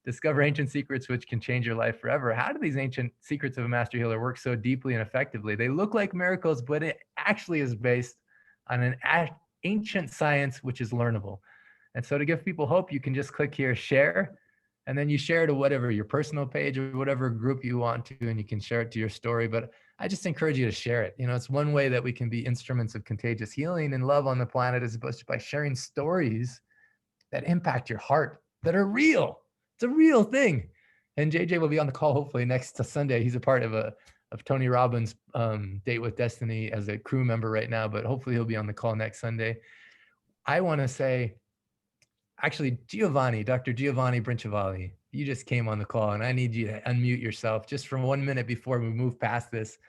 Discover ancient secrets which can change your life forever. How do these ancient secrets of a master healer work so deeply and effectively? They look like miracles, but it actually is based on an ancient science which is learnable. And so to give people hope, you can just click here, share, and then you share to whatever, your personal page or whatever group you want to, and you can share it to your story. But I just encourage you to share it. You know, it's one way that we can be instruments of contagious healing and love on the planet, is by sharing stories that impact your heart, that are real. It's a real thing. And JJ will be on the call hopefully next Sunday. He's a part of Tony Robbins' Date with Destiny as a crew member right now, but hopefully he'll be on the call next Sunday. I want to say, actually, Giovanni, Dr. Giovanni Brincivalli, you just came on the call, and I need you to unmute yourself just for 1 minute before we move past this.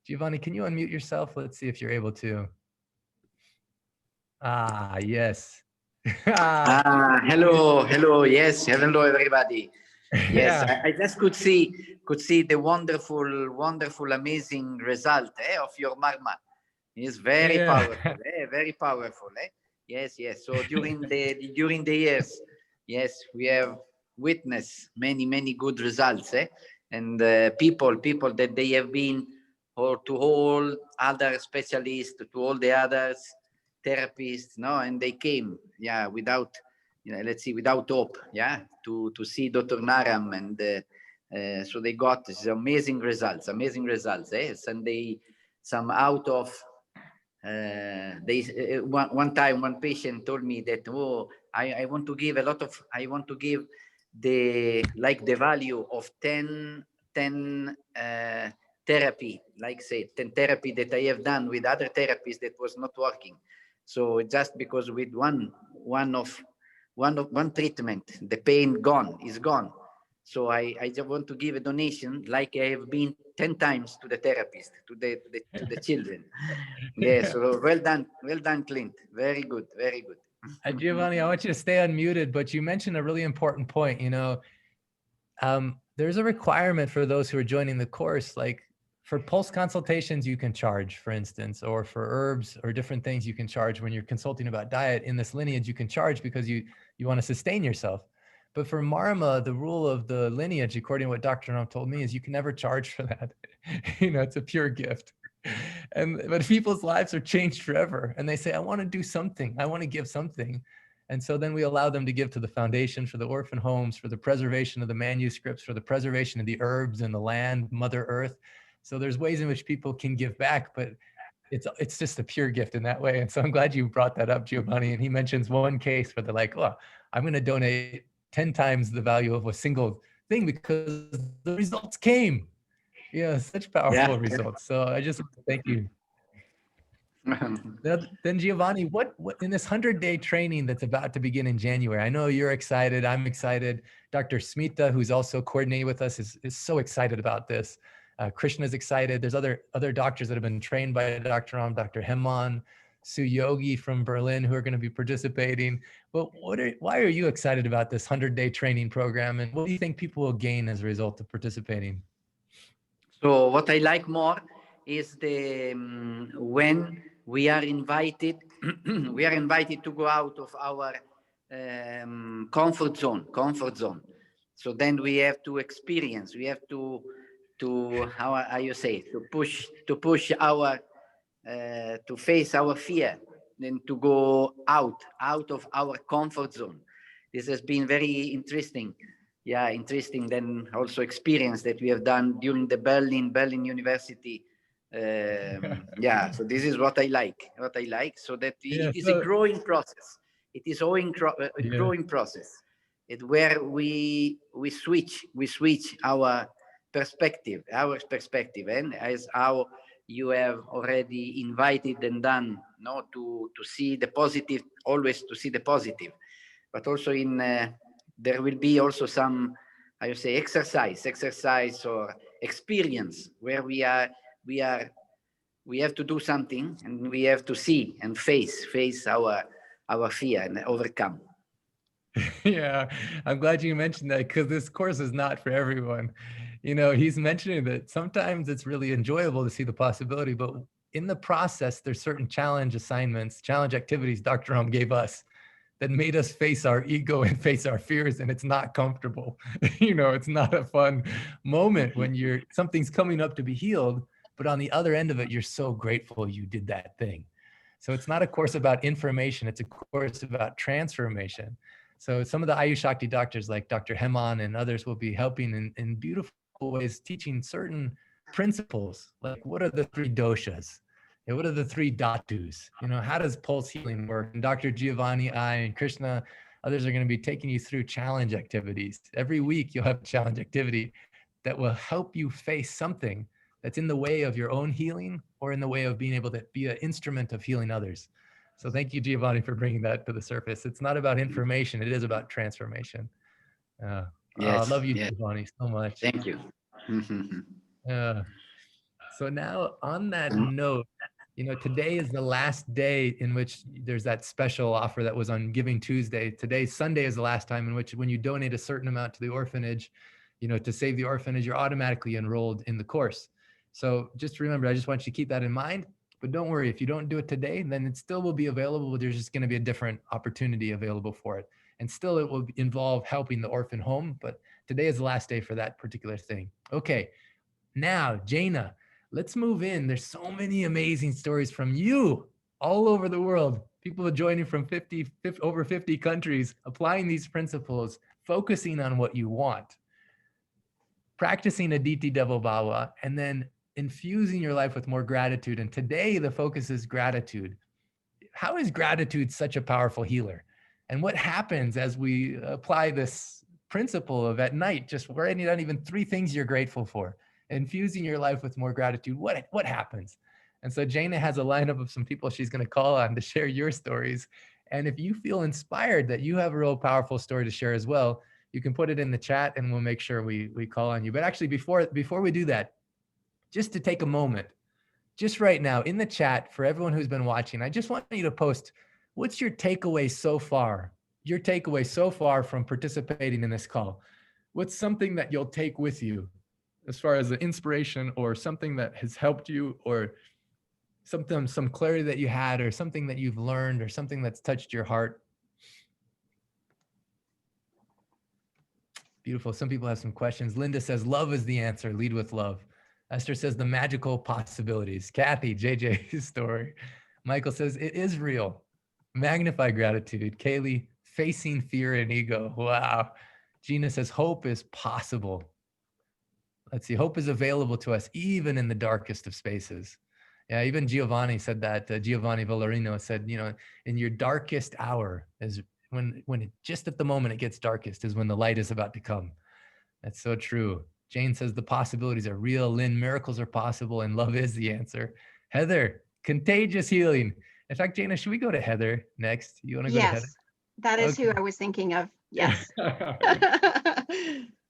Giovanni, can you unmute yourself? Let's see if you're able to. Ah, yes. Hello. Yes, hello everybody. Yes, Yeah. I just could see the wonderful, amazing result of your Marma. It's very powerful, very powerful. Yes. So during the years, yes, we have witnessed many good results. And people that they have been, or to all other specialists, to all the others therapists, and they came, without, let's see, without hope, to see Dr. Naram, and so they got these amazing results. Yes, and some out of one time one patient told me that, I want to give the value of 10 therapy, like say 10 therapy that I have done with other therapies that was not working. So just because with one treatment, the pain is gone. So I just want to give a donation, like I have been 10 times to the therapist, to the children. Yes, so well done, Clint. Very good. Giovanni, I want you to stay unmuted, but you mentioned a really important point. There's a requirement for those who are joining the course, like for pulse consultations, you can charge, for instance, or for herbs or different things you can charge. When you're consulting about diet in this lineage, you can charge because you want to sustain yourself. But for Marma, the rule of the lineage, according to what Dr. Ram told me, is you can never charge for that. It's a pure gift. But people's lives are changed forever. And they say, I want to do something. I want to give something. And so then we allow them to give to the foundation, for the orphan homes, for the preservation of the manuscripts, for the preservation of the herbs and the land, Mother Earth. So there's ways in which people can give back, but it's just a pure gift in that way. And so I'm glad you brought that up, Giovanni. And he mentions one case where they're like, I'm going to donate 10 times the value of a single thing because the results came. Yeah, such powerful results. So I just thank you. Then Giovanni, what in this 100-day training that's about to begin in January, I know you're excited, I'm excited. Dr. Smita, who's also coordinating with us, is so excited about this. Krishna's excited. There's other doctors that have been trained by Dr. Ram, Dr. Hemon, Sue Yogi from Berlin, who are going to be participating. But why are you excited about this 100-day training program, and what do you think people will gain as a result of participating? So what I like more is when we are invited, to go out of our comfort zone. So then we have to experience. We have to how you say, to push our to face our fear, then to go out of our comfort zone. This has been very interesting. Interesting. Then also experience that we have done during the Berlin University. So this is what I like. So that it is a growing process. It is a growing process. It's where we switch our perspective, and as how you have already invited and done, to see the positive, always to see the positive, but also there will be also some, I say, exercise or experience where we have to do something, and we have to see and face our fear and overcome. Yeah, I'm glad you mentioned that because this course is not for everyone. You know, he's mentioning that sometimes it's really enjoyable to see the possibility, but in the process, there's certain challenge assignments, challenge activities Dr. Hom gave us that made us face our ego and face our fears, and it's not comfortable. You know, it's not a fun moment when something's coming up to be healed, but on the other end of it, you're so grateful you did that thing. So it's not a course about information, it's a course about transformation. So some of the Ayush Shakti doctors like Dr. Heman and others will be helping in beautiful ways, teaching certain principles, like what are the 3 doshas? And what are the 3 dhatus? You know, how does pulse healing work? And Dr. Giovanni, I, and Krishna, others are going to be taking you through challenge activities. Every week you'll have a challenge activity that will help you face something that's in the way of your own healing or in the way of being able to be an instrument of healing others. So thank you, Giovanni, for bringing that to the surface. It's not about information, it is about transformation. I love you, Giovanni, so much. Thank you. So now on that note, you know, today is the last day in which there's that special offer that was on Giving Tuesday. Today, Sunday, is the last time in which when you donate a certain amount to the orphanage, you know, to save the orphanage, you're automatically enrolled in the course. So just remember, I just want you to keep that in mind. But don't worry, if you don't do it today, then it still will be available, but there's just going to be a different opportunity available for it. And still it will involve helping the orphan home, but today is the last day for that particular thing. Okay, now, Jaina, let's move in. There's so many amazing stories from you all over the world. People are joining from over 50 countries, applying these principles, focusing on what you want, practicing Aditi Devo Bhava, and then infusing your life with more gratitude. And today the focus is gratitude. How is gratitude such a powerful healer? And what happens as we apply this principle of at night, just writing down even 3 things you're grateful for, infusing your life with more gratitude, what happens? And so Jaina has a lineup of some people she's going to call on to share your stories. And if you feel inspired that you have a real powerful story to share as well, you can put it in the chat and we'll make sure we call on you. But actually, before we do that, just to take a moment, just right now in the chat for everyone who's been watching, I just want you to post, what's your takeaway so far? Your takeaway so far from participating in this call? What's something that you'll take with you as far as the inspiration or something that has helped you or some clarity that you had or something that you've learned or something that's touched your heart? Beautiful. Some people have some questions. Linda says, love is the answer. Lead with love. Esther says, the magical possibilities. Kathy, JJ's story. Michael says, it is real. Magnify gratitude. Kaylee, facing fear and ego. Wow. Gina says, hope is possible. Let's see, hope is available to us even in the darkest of spaces. Yeah, even Giovanni said that. Giovanni Vallarino said, you know, in your darkest hour is when it, just at the moment it gets darkest is when the light is about to come. That's so true. Jane says the possibilities are real. Lynn, miracles are possible and love is the answer. Heather, contagious healing. In fact, Jaina, should we go to Heather next? You want to go to Heather? Yes, that is who I was thinking of. Yes.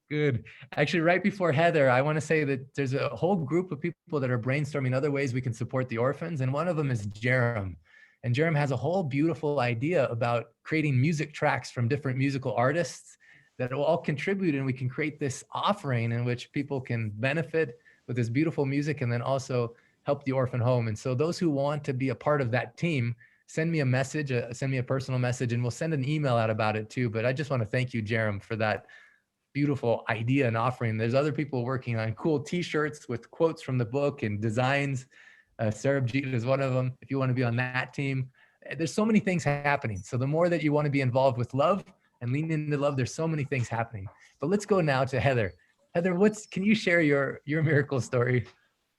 Good. Actually, right before Heather, I want to say that there's a whole group of people that are brainstorming other ways we can support the orphans. And one of them is Jerem. And Jerem has a whole beautiful idea about creating music tracks from different musical artists that will all contribute, and we can create this offering in which people can benefit with this beautiful music and then also help the orphan home. And so those who want to be a part of that team, send me a message, send me a personal message, and we'll send an email out about it too. But I just want to thank you, Jerem, for that beautiful idea and offering. There's other people working on cool t-shirts with quotes from the book and designs. Sarabjit is one of them. If you want to be on that team, there's so many things happening. So the more that you want to be involved with love and lean into love, there's so many things happening. But let's go now to Heather. Heather, can you share your miracle story?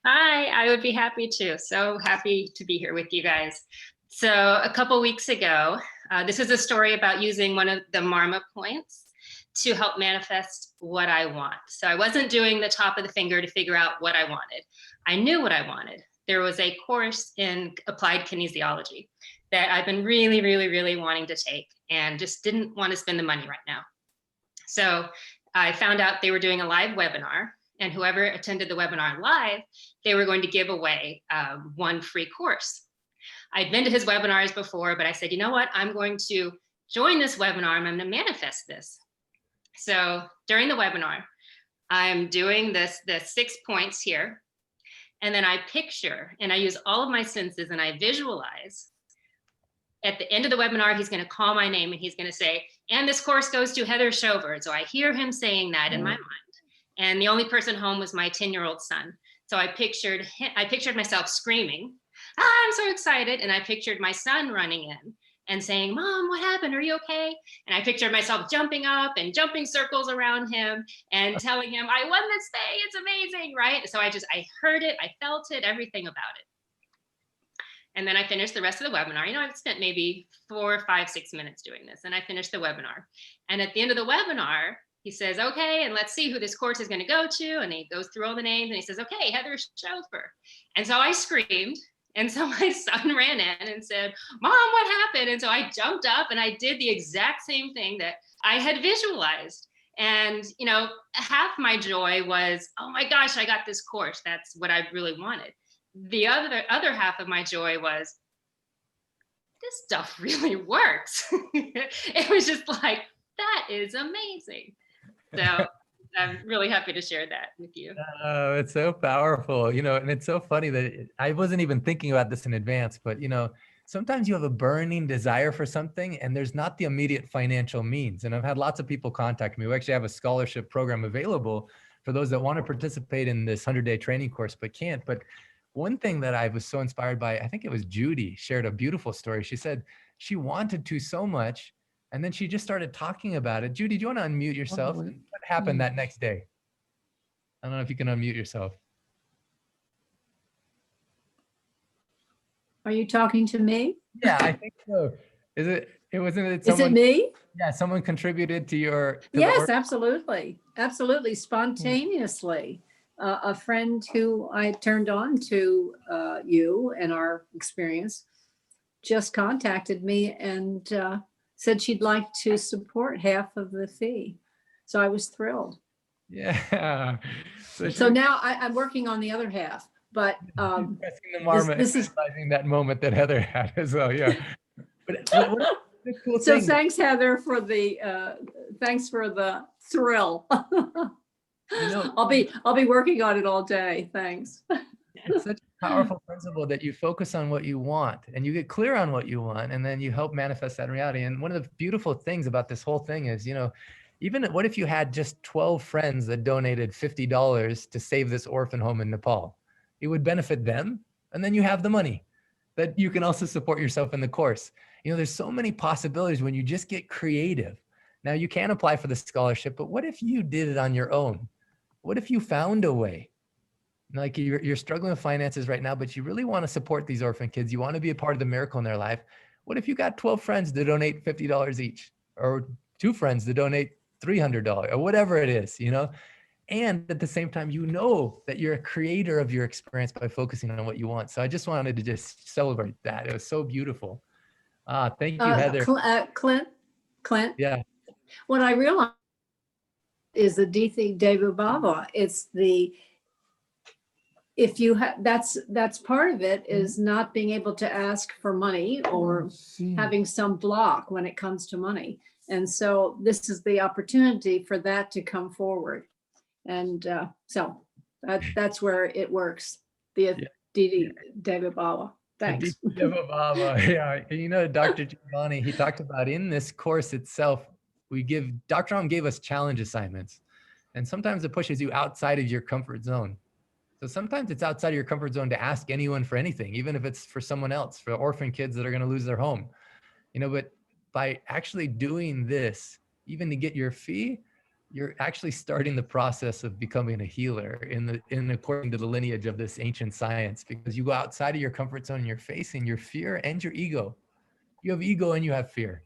Hi, I would be happy to. So happy to be here with you guys. So a couple weeks ago, this is a story about using one of the Marma points to help manifest what I want. So I wasn't doing the top of the finger to figure out what I wanted. I knew what I wanted. There was a course in applied kinesiology that I've been really, really, really wanting to take and just didn't want to spend the money right now. So I found out they were doing a live webinar, and whoever attended the webinar live, they were going to give away one free course. I'd been to his webinars before, but I said, you know what? I'm going to join this webinar. I'm going to manifest this. So during the webinar, I'm doing the 6 points here. And then I picture and I use all of my senses and I visualize. At the end of the webinar, he's going to call my name and he's going to say, and this course goes to Heather Chauvert. So I hear him saying that in my mind. And the only person home was my 10-year-old son. So I pictured myself screaming, I'm so excited. And I pictured my son running in and saying, Mom, what happened? Are you okay? And I pictured myself jumping up and jumping circles around him and telling him, I won this thing, it's amazing, right? So I heard it, I felt it, everything about it. And then I finished the rest of the webinar. You know, I've spent maybe 4, 5, 6 minutes doing this, and I finished the webinar. And at the end of the webinar, he says, okay, and let's see who this course is going to go to. And he goes through all the names and he says, okay, Heather Chauvert. And so I screamed. And so my son ran in and said, Mom, what happened? And so I jumped up and I did the exact same thing that I had visualized. And, you know, half my joy was, oh my gosh, I got this course. That's what I really wanted. The other half of my joy was, this stuff really works. It was just like, that is amazing. So I'm really happy to share that with you. Oh, it's so powerful, you know, and it's so funny that I wasn't even thinking about this in advance, but you know, sometimes you have a burning desire for something and there's not the immediate financial means. And I've had lots of people contact me. We actually have a scholarship program available for those that want to participate in this 100-day training course, but can't. But one thing that I was so inspired by, I think it was Judy, shared a beautiful story. She said she wanted to so much, and then she just started talking about it. Judy, do you want to unmute yourself? What happened that next day? I don't know if you can unmute yourself. Are you talking to me? Yeah, I think so. Wasn't it Is it me? Yeah, someone contributed to your. Yes, absolutely. Absolutely. Spontaneously. A friend who I turned on to you and our experience just contacted me and said she'd like to support half of the fee. So I was thrilled. Yeah. So now I'm working on the other half, but this is that moment that Heather had as well. Yeah. But what a cool so thing. Thanks, Heather, for the thrill. You know, I'll be working on it all day. Thanks. It's such a powerful principle that you focus on what you want and you get clear on what you want, and then you help manifest that in reality. And one of the beautiful things about this whole thing is, you know, even what if you had just 12 friends that donated $50 to save this orphan home in Nepal? It would benefit them, and then you have the money that you can also support yourself in the course. You know, there's so many possibilities when you just get creative. Now you can apply for the scholarship, but what if you did it on your own? What if you found a way? Like you're struggling with finances right now, but you really want to support these orphan kids. You want to be a part of the miracle in their life. What if you got 12 friends to donate $50 each, or 2 friends to donate $300, or whatever it is, you know? And at the same time, you know that you're a creator of your experience by focusing on what you want. So I just wanted to just celebrate that. It was so beautiful. Thank you, Heather. Clint. Yeah. What I realized is the Dithi Devu Bhava. It's the, if you have, that's part of it, is not being able to ask for money or having some block when it comes to money. And so this is the opportunity for that to come forward. And so that's where it works. The Dithi Devu Bhava. Thanks. Devu Bhava. Yeah. You know, Dr. Giovanni, he talked about in this course itself, Dr. Ram gave us challenge assignments. And sometimes it pushes you outside of your comfort zone. So sometimes it's outside of your comfort zone to ask anyone for anything, even if it's for someone else, for orphan kids that are going to lose their home. You know, but by actually doing this, even to get your fee, you're actually starting the process of becoming a healer according to the lineage of this ancient science, because you go outside of your comfort zone and you're facing your fear and your ego. You have ego and you have fear.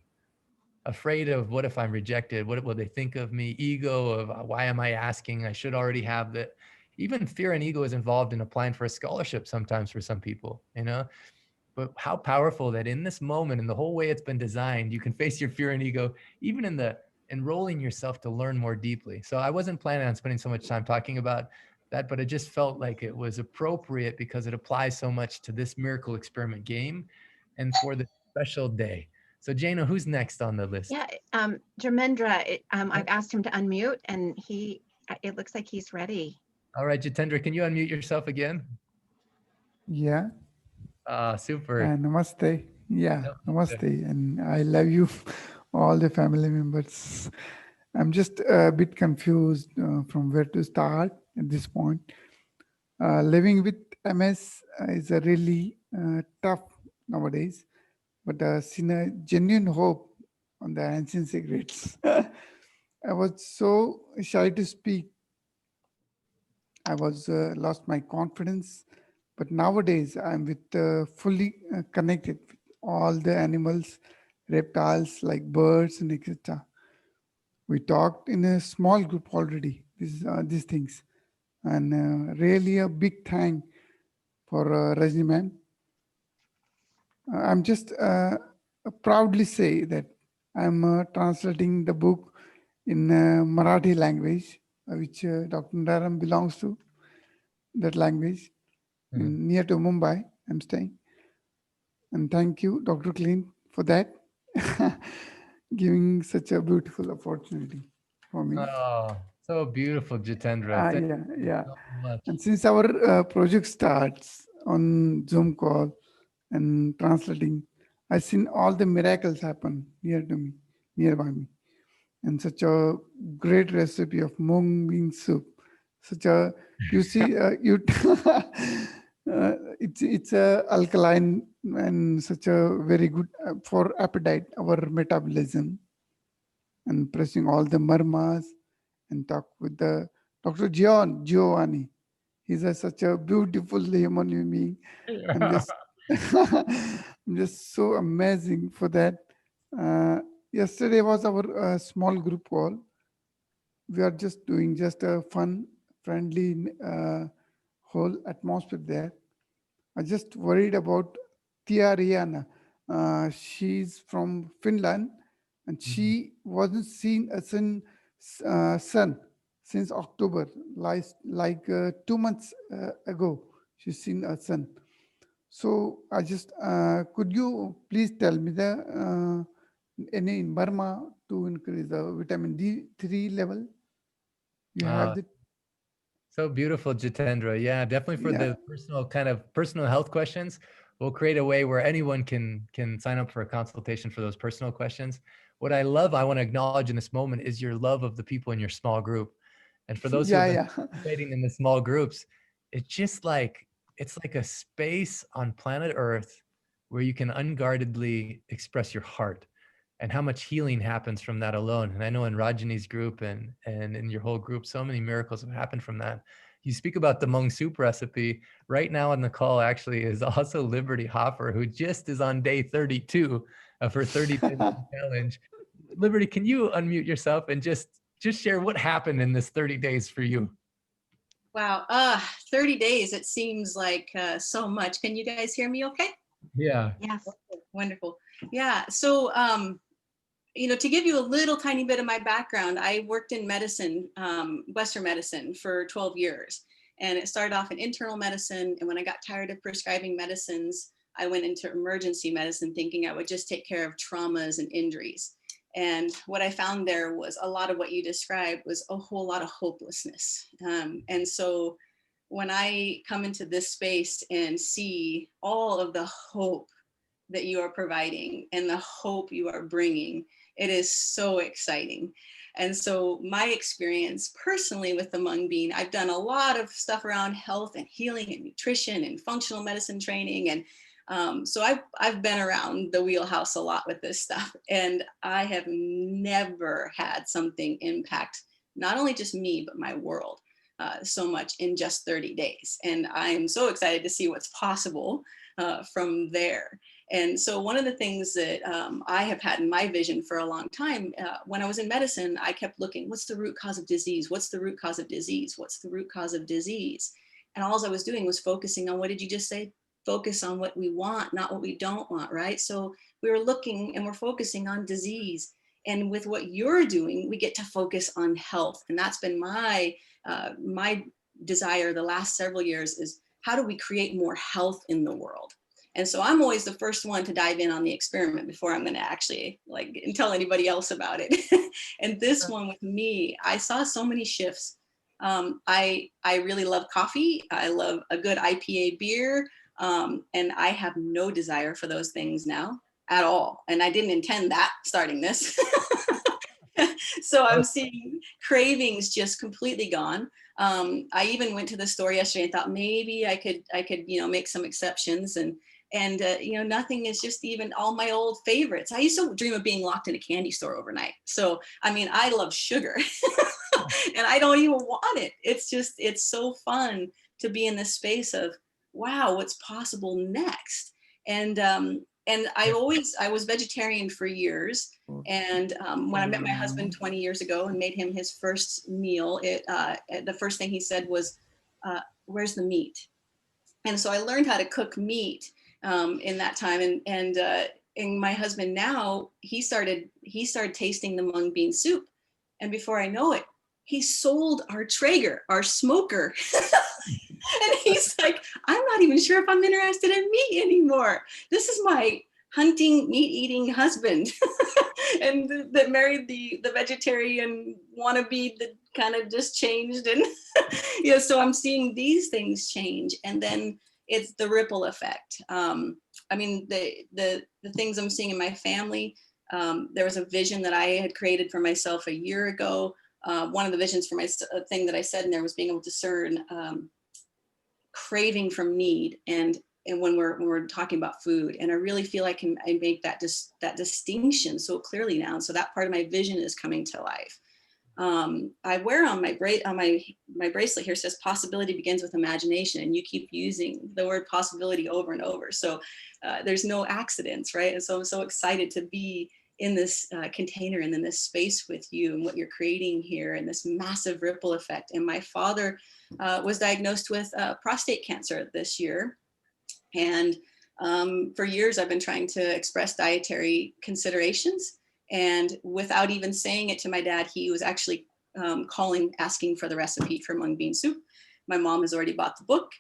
Afraid of what if I'm rejected? What will they think of me? Ego of why am I asking? I should already have that. Even fear and ego is involved in applying for a scholarship sometimes for some people, you know? But how powerful that in this moment and the whole way it's been designed, you can face your fear and ego, even in the enrolling yourself to learn more deeply. So I wasn't planning on spending so much time talking about that, but it just felt like it was appropriate because it applies so much to this miracle experiment game and for the special day. So Jaina, who's next on the list? Yeah, Jamendra, I've asked him to unmute and it looks like he's ready. All right, Jitendra, can you unmute yourself again? Yeah. Super. Namaste. Yeah, namaste. And I love you, all the family members. I'm just a bit confused from where to start at this point. Living with MS is a really tough nowadays, but seen a genuine hope on the ancient secrets. I was so shy to speak. I was lost my confidence, but nowadays I'm with fully connected with all the animals, reptiles like birds and etc. We talked in a small group already. These things, and really a big thank for Rajni ma'am. I'm just proudly say that I'm translating the book in Marathi language, which Dr. Naram belongs to, that language, near to Mumbai, I'm staying. And thank you, Dr. Clint, for that, giving such a beautiful opportunity for me. Oh, so beautiful, Jitendra. Thank you Yeah. so much. And since our project starts on Zoom call and translating, I've seen all the miracles happen nearby me. And such a great recipe of mung bean soup. Such a, you see, it's a alkaline and such a very good for appetite, our metabolism, and pressing all the marmas and talk with the Dr. Giovanni. He's such a beautiful human being. I'm just so amazing for that. Yesterday was our small group call. We are just doing just a fun, friendly whole atmosphere there. I just worried about Tia Rihanna. She's from Finland and she wasn't seen as in sun since October, like 2 months ago. She's seen a sun. So I just, could you please tell me the any in Burma to increase the vitamin D3 level? You have it? So beautiful, Jitendra. Yeah, definitely for the personal health questions, we'll create a way where anyone can sign up for a consultation for those personal questions. What I love, I want to acknowledge in this moment is your love of the people in your small group. And for those who have been participating in the small groups, it's like a space on planet Earth where you can unguardedly express your heart and how much healing happens from that alone. And I know in Rajani's group and in your whole group, so many miracles have happened from that. You speak about the mung soup recipe. Right now on the call actually is also Liberty Hoffer, who just is on day 32 of her 30-day challenge. Liberty, can you unmute yourself and just share what happened in this 30 days for you? Wow, 30 days, it seems like so much. Can you guys hear me okay? Yeah. Yes. Wonderful. Yeah, so, to give you a little tiny bit of my background, I worked in medicine, Western medicine for 12 years. And it started off in internal medicine. And when I got tired of prescribing medicines, I went into emergency medicine thinking I would just take care of traumas and injuries. And what I found there was a lot of what you described was a whole lot of hopelessness. And so when I come into this space and see all of the hope that you are providing and the hope you are bringing, it is so exciting. And so my experience personally with the mung bean, I've done a lot of stuff around health and healing and nutrition and functional medicine training. And so I've been around the wheelhouse a lot with this stuff, and I have never had something impact not only just me, but my world so much in just 30 days. And I'm so excited to see what's possible from there. And so one of the things that I have had in my vision for a long time, when I was in medicine, I kept looking, what's the root cause of disease? What's the root cause of disease? What's the root cause of disease? And all I was doing was focusing on, what did you just say? Focus on what we want, not what we don't want, right? So we were looking and we're focusing on disease. And with what you're doing, we get to focus on health. And that's been my desire the last several years, is how do we create more health in the world? And so I'm always the first one to dive in on the experiment before I'm going to actually like tell anybody else about it. And this one with me, I saw so many shifts. I really love coffee. I love a good IPA beer. And I have no desire for those things now at all. And I didn't intend that starting this. So I'm seeing cravings just completely gone. I even went to the store yesterday and thought maybe I could, make some exceptions, and nothing is just even all my old favorites. I used to dream of being locked in a candy store overnight. So, I mean, I love sugar and I don't even want it. It's so fun to be in this space of, wow, what's possible next? And I was vegetarian for years. And when I met my husband 20 years ago and made him his first meal, the first thing he said was, where's the meat? And so I learned how to cook meat in that time. And my husband now, he started tasting the mung bean soup. And before I know it, he sold our Traeger, our smoker. And he's like, I'm not even sure if I'm interested in meat anymore. This is my hunting, meat-eating husband. And that married the vegetarian wannabe that kind of just changed. And so I'm seeing these things change. And then it's the ripple effect. I mean, the things I'm seeing in my family, there was a vision that I had created for myself a year ago. One of the visions for my thing that I said in there was being able to discern craving from need, and when we're talking about food. And I really feel I make that distinction so clearly now. And so that part of my vision is coming to life. I wear on my bracelet here says possibility begins with imagination, and you keep using the word possibility over and over. So there's no accidents, right? And so I'm so excited to be in this container and in this space with you and what you're creating here and this massive ripple effect. And my father was diagnosed with prostate cancer this year. And for years, I've been trying to express dietary considerations. And without even saying it to my dad, he was actually asking for the recipe for mung bean soup. My mom has already bought the book.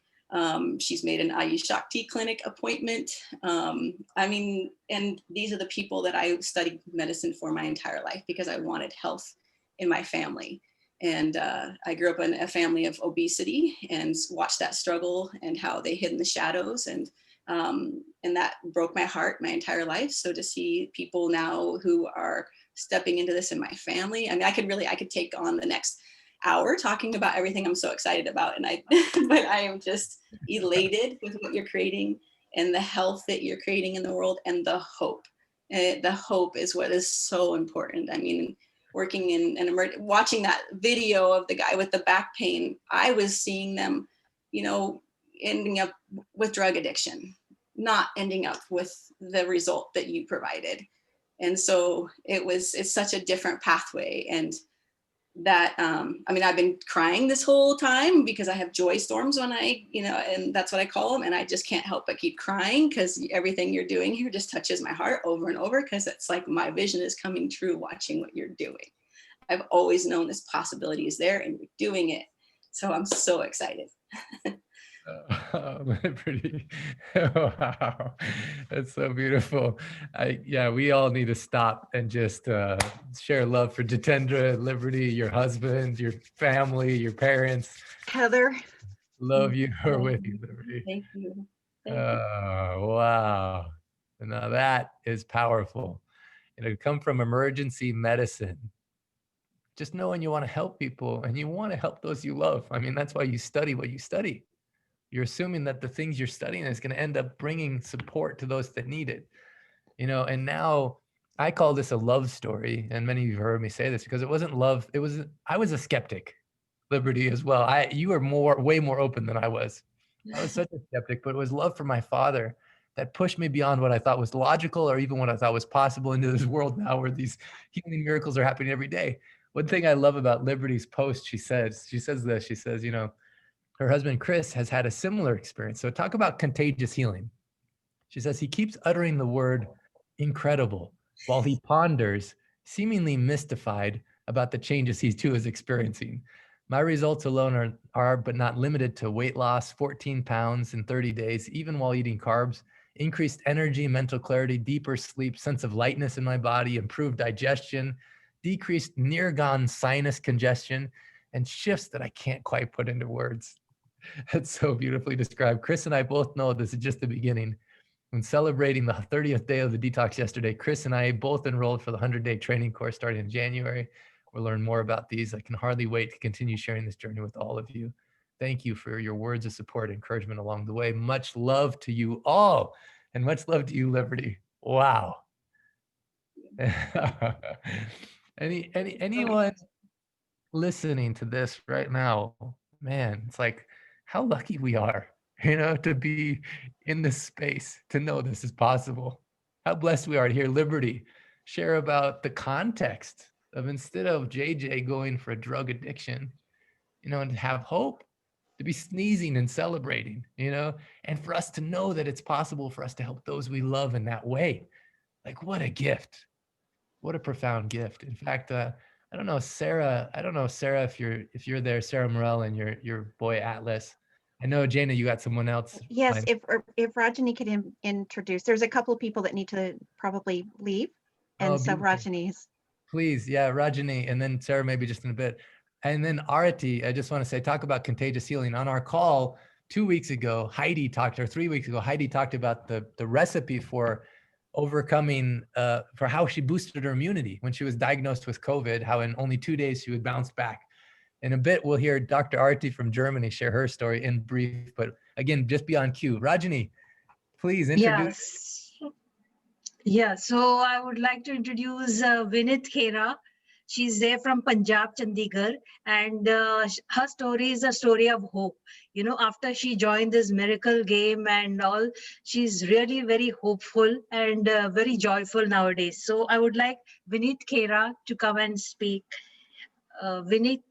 She's made an Ayush Shakti clinic appointment. And these are the people that I studied medicine for my entire life because I wanted health in my family. And I grew up in a family of obesity and watched that struggle and how they hid in the shadows. And that broke my heart my entire life. So to see people now who are stepping into this in my family, I mean, I could take on the next hour talking about everything I'm so excited about. But I am just elated with what you're creating and the health that you're creating in the world and the hope. The hope is what is so important. I mean, working in watching that video of the guy with the back pain, I was seeing them, ending up with drug addiction, not ending up with the result that you provided. And so it's such a different pathway. And that, I've been crying this whole time because I have joy storms when and that's what I call them. And I just can't help but keep crying because everything you're doing here just touches my heart over and over, because it's like my vision is coming true watching what you're doing. I've always known this possibility is there and you're doing it. So I'm so excited. Liberty. Wow, that's so beautiful. We all need to stop and just share love for Jitendra, Liberty, your husband, your family, your parents. Heather. Love you. We're with you, Liberty. Thank you. Wow. And now that is powerful. To come from emergency medicine, just knowing you want to help people and you want to help those you love. I mean, that's why you study what you study. You're assuming that the things you're studying is going to end up bringing support to those that need it. And now I call this a love story. And many of you heard me say this because it wasn't love. I was a skeptic, Liberty, as well. You were way more open than I was. I was such a skeptic, but it was love for my father that pushed me beyond what I thought was logical or even what I thought was possible into this world now where these healing miracles are happening every day. One thing I love about Liberty's post, she says this, she says, her husband, Chris, has had a similar experience. So talk about contagious healing. She says, he keeps uttering the word incredible while he ponders, seemingly mystified about the changes he too is experiencing. My results alone are but not limited to weight loss, 14 pounds in 30 days, even while eating carbs. increased energy, mental clarity, deeper sleep, sense of lightness in my body, improved digestion, decreased near-gone sinus congestion, and shifts that I can't quite put into words. That's so beautifully described. Chris and I both know this is just the beginning. When celebrating the 30th day of the detox yesterday, Chris and I both enrolled for the 100-day training course starting in January. We'll learn more about these. I can hardly wait to continue sharing this journey with all of you. Thank you for your words of support and encouragement along the way. Much love to you all, and much love to you, Liberty. Wow. Anyone listening to this right now, man, it's like how lucky we are, to be in this space, to know this is possible. How blessed we are to hear Liberty share about the context of, instead of JJ going for a drug addiction, and to have hope, to be sneezing and celebrating, and for us to know that it's possible for us to help those we love in that way. Like, what a gift. What a profound gift. In fact, I don't know, Sarah, if you're there, Sarah Morell, and your boy Atlas. I know, Jana, you got someone else. Yes, if Rajani could introduce. There's a couple of people that need to probably leave. And so Rajani's. Please, yeah, Rajani, and then Sarah maybe just in a bit. And then Arati, I just want to say, talk about contagious healing. On our call 2 weeks ago, 3 weeks ago, Heidi talked about the recipe for overcoming, for how she boosted her immunity when she was diagnosed with COVID, how in only 2 days she would bounce back. In a bit, we'll hear Dr. Arati from Germany share her story in brief, but again, just be on cue. Rajani, please introduce. Yes. Yeah, so I would like to introduce Vinit Khera. She's there from Punjab, Chandigarh, and her story is a story of hope. After she joined this miracle game and all, she's really very hopeful and very joyful nowadays. So I would like Vinit Khera to come and speak. Vinit.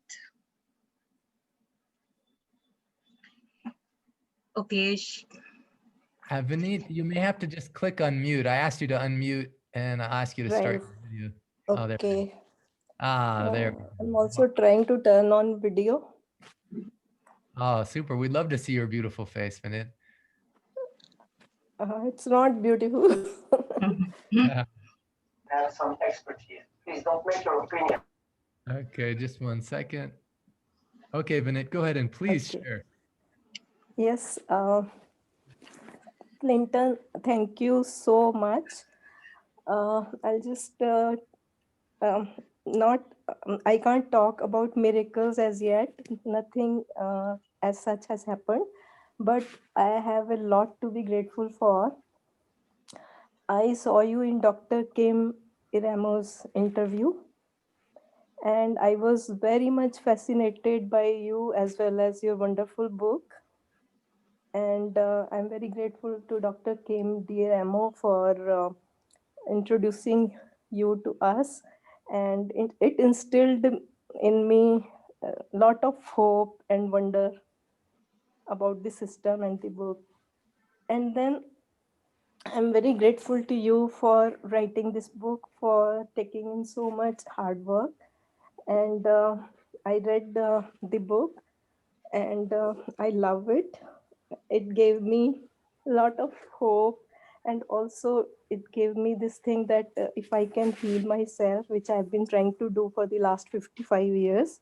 Okay. Vinit, you may have to just click unmute. I asked you to unmute and I asked you to start your video. Okay. There. I'm also trying to turn on video. Oh, super. We'd love to see your beautiful face, Vinit. It's not beautiful. Yeah. Have some expertise. Please don't make your opinion. Okay, just 1 second. Okay, Vinit, go ahead and please share. Yes, Clinton, thank you so much. I'll just I can't talk about miracles as yet. Nothing as such has happened, but I have a lot to be grateful for. I saw you in Dr. Kim Iramo's interview, and I was very much fascinated by you as well as your wonderful book. And I'm very grateful to Dr. Kim D'Iramo for introducing you to us. And it instilled in me a lot of hope and wonder about the system and the book. And then I'm very grateful to you for writing this book, for taking in so much hard work. And I read the book and I love it. It gave me a lot of hope, and also it gave me this thing that if I can heal myself, which I've been trying to do for the last 55 years,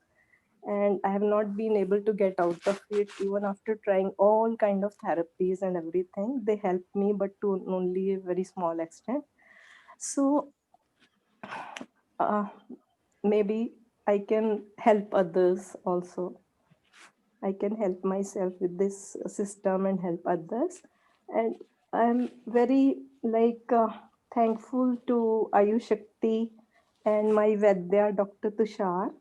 and I have not been able to get out of it, even after trying all kind of therapies and everything. They helped me, but to only a very small extent. So maybe I can help others also. I can help myself with this system and help others. And I'm very thankful to Ayush Shakti and my Vaidya, Dr. Tushar,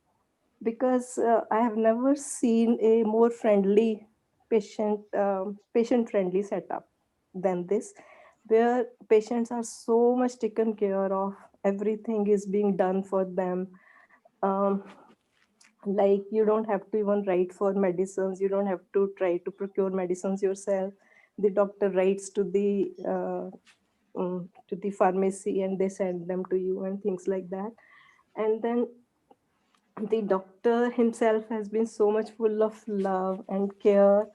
because I have never seen a more friendly patient-friendly setup than this, where patients are so much taken care of. Everything is being done for them. Like you don't have to even write for medicines. You don't have to try to procure medicines yourself. The doctor writes to the pharmacy and they send them to you and things like that. And then the doctor himself has been so much full of love and care,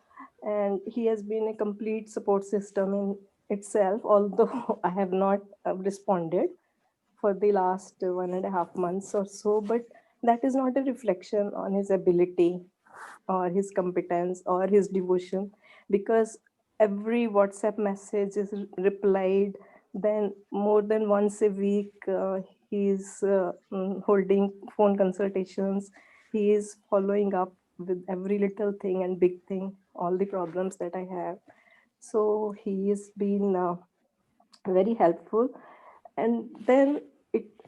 and he has been a complete support system in itself, although I have not responded for the last 1.5 months or so, but that is not a reflection on his ability or his competence or his devotion, because every WhatsApp message is replied. Then more than once a week, he is holding phone consultations. He is following up with every little thing and big thing, all the problems that I have. So he has been very helpful. And then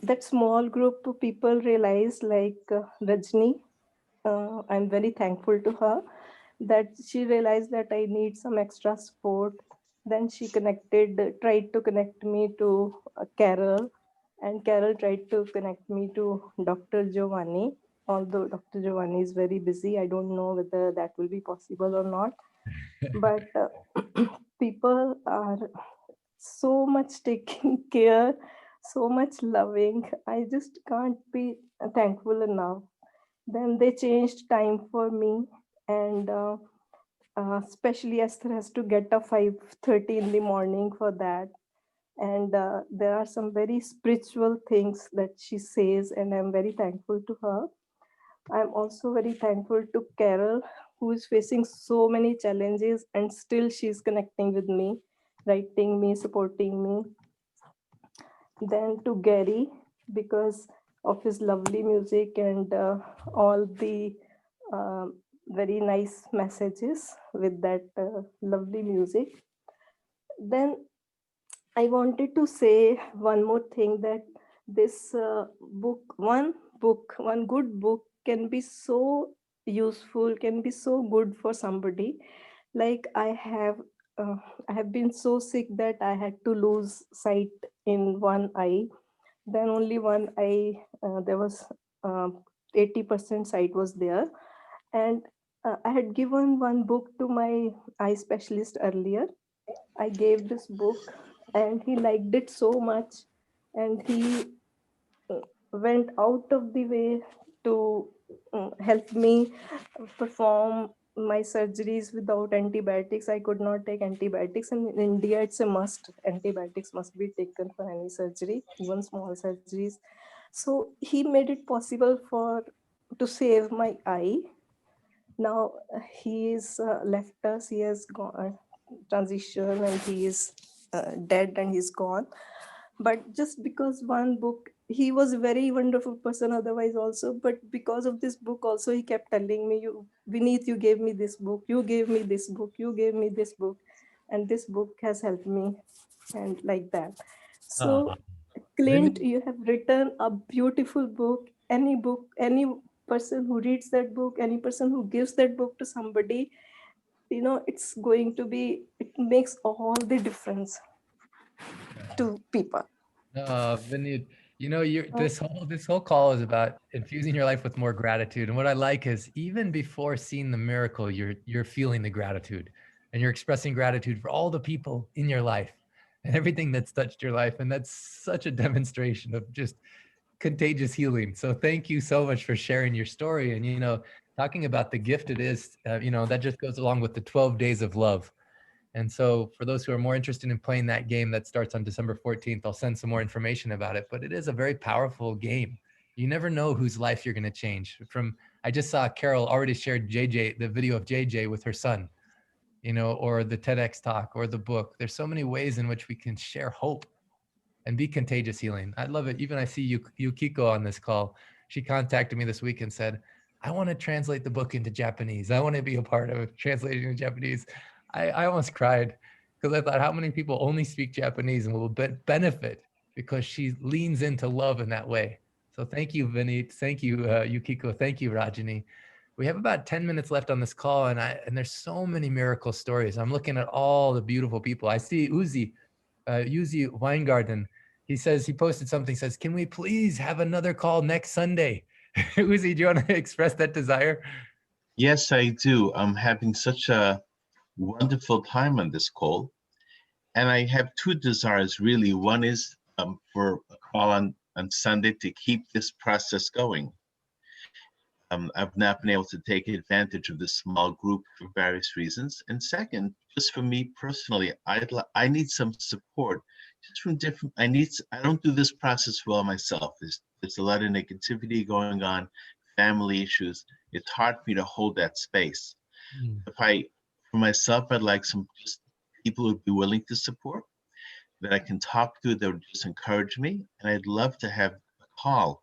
that small group of people realized, like Rajni, I'm very thankful to her that she realized that I need some extra support. Then she tried to connect me to Carol, and Carol tried to connect me to Dr. Giovanni. Although Dr. Giovanni is very busy, I don't know whether that will be possible or not. But people are so much taking care, so much loving. I just can't be thankful enough. Then they changed time for me, and especially Esther has to get up 5:30 in the morning for that. And there are some very spiritual things that she says, and I'm very thankful to her. I'm also very thankful to Carol, who is facing so many challenges, and still she's connecting with me, writing me, supporting me. Then to Gary, because of his lovely music and all the very nice messages with that lovely music. Then I wanted to say one more thing, that this one good book can be so useful, can be so good for somebody. Like I have been so sick that I had to lose sight in one eye. Then only one eye, there was 80% sight was there. And I had given one book to my eye specialist earlier. I gave this book and he liked it so much, and he went out of the way to help me perform my surgeries without antibiotics. I could not take antibiotics, and in India it's a must. Antibiotics must be taken for any surgery, even small surgeries. So he made it possible to save my eye. Now he is left us. He has gone transition, and he is dead, and he's gone. But just because one book, he was a very wonderful person otherwise also, but because of this book also, he kept telling me, Vineet, you gave me this book, you gave me this book, you gave me this book, and this book has helped me, and like that. So Clint, you have written a beautiful book. Any person who reads that book, any person who gives that book to somebody, it's going to be, it makes all the difference to people. Vineet, this whole call is about infusing your life with more gratitude. And what I like is, even before seeing the miracle, you're feeling the gratitude, and you're expressing gratitude for all the people in your life and everything that's touched your life. And that's such a demonstration of just contagious healing. So thank you so much for sharing your story. And, talking about the gift it is, that just goes along with the 12 days of love. And so for those who are more interested in playing that game that starts on December 14th, I'll send some more information about it, but it is a very powerful game. You never know whose life you're going to change. I just saw Carol already shared the video of JJ with her son, or the TEDx talk or the book. There's so many ways in which we can share hope and be contagious healing. I love it. Even I see Yukiko on this call. She contacted me this week and said, I want to translate the book into Japanese. I want to be a part of translating into Japanese. I almost cried because I thought, how many people only speak Japanese and will benefit because she leans into love in that way. So thank you, Vineet. Thank you, Yukiko. Thank you, Rajani. We have about 10 minutes left on this call, and there's so many miracle stories. I'm looking at all the beautiful people. I see Uzi Weingarten. He says, he posted something, says, can we please have another call next Sunday? Uzi, do you want to express that desire? Yes, I do. I'm having such a wonderful time on this call. And I have two desires, really. One is for a call on Sunday to keep this process going. I've not been able to take advantage of this small group for various reasons. And second, just for me personally, I need some support just from different, I don't do this process well myself. There's a lot of negativity going on, family issues. It's hard for me to hold that space. For myself, I'd like some just people who'd be willing to support, that I can talk to, that would just encourage me. And I'd love to have a call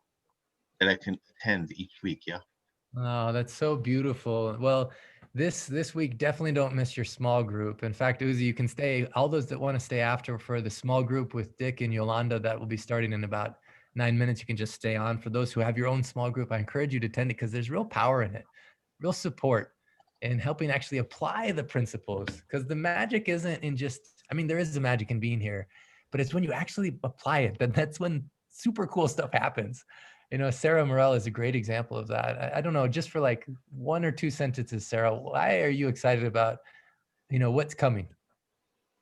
that I can attend each week. Yeah. Oh, that's so beautiful. Well, this week, definitely don't miss your small group. In fact, Uzi, you can stay, all those that want to stay after for the small group with Dick and Yolanda, that will be starting in about 9 minutes. You can just stay on. For those who have your own small group, I encourage you to attend it because there's real power in it, real support in helping actually apply the principles. Because the magic isn't in just, I mean, there is a magic in being here, but it's when you actually apply it, that's when super cool stuff happens. You know, Sarah Morel is a great example of that. I don't know, just for like 1 or 2 sentences, Sarah, why are you excited about, you know, what's coming?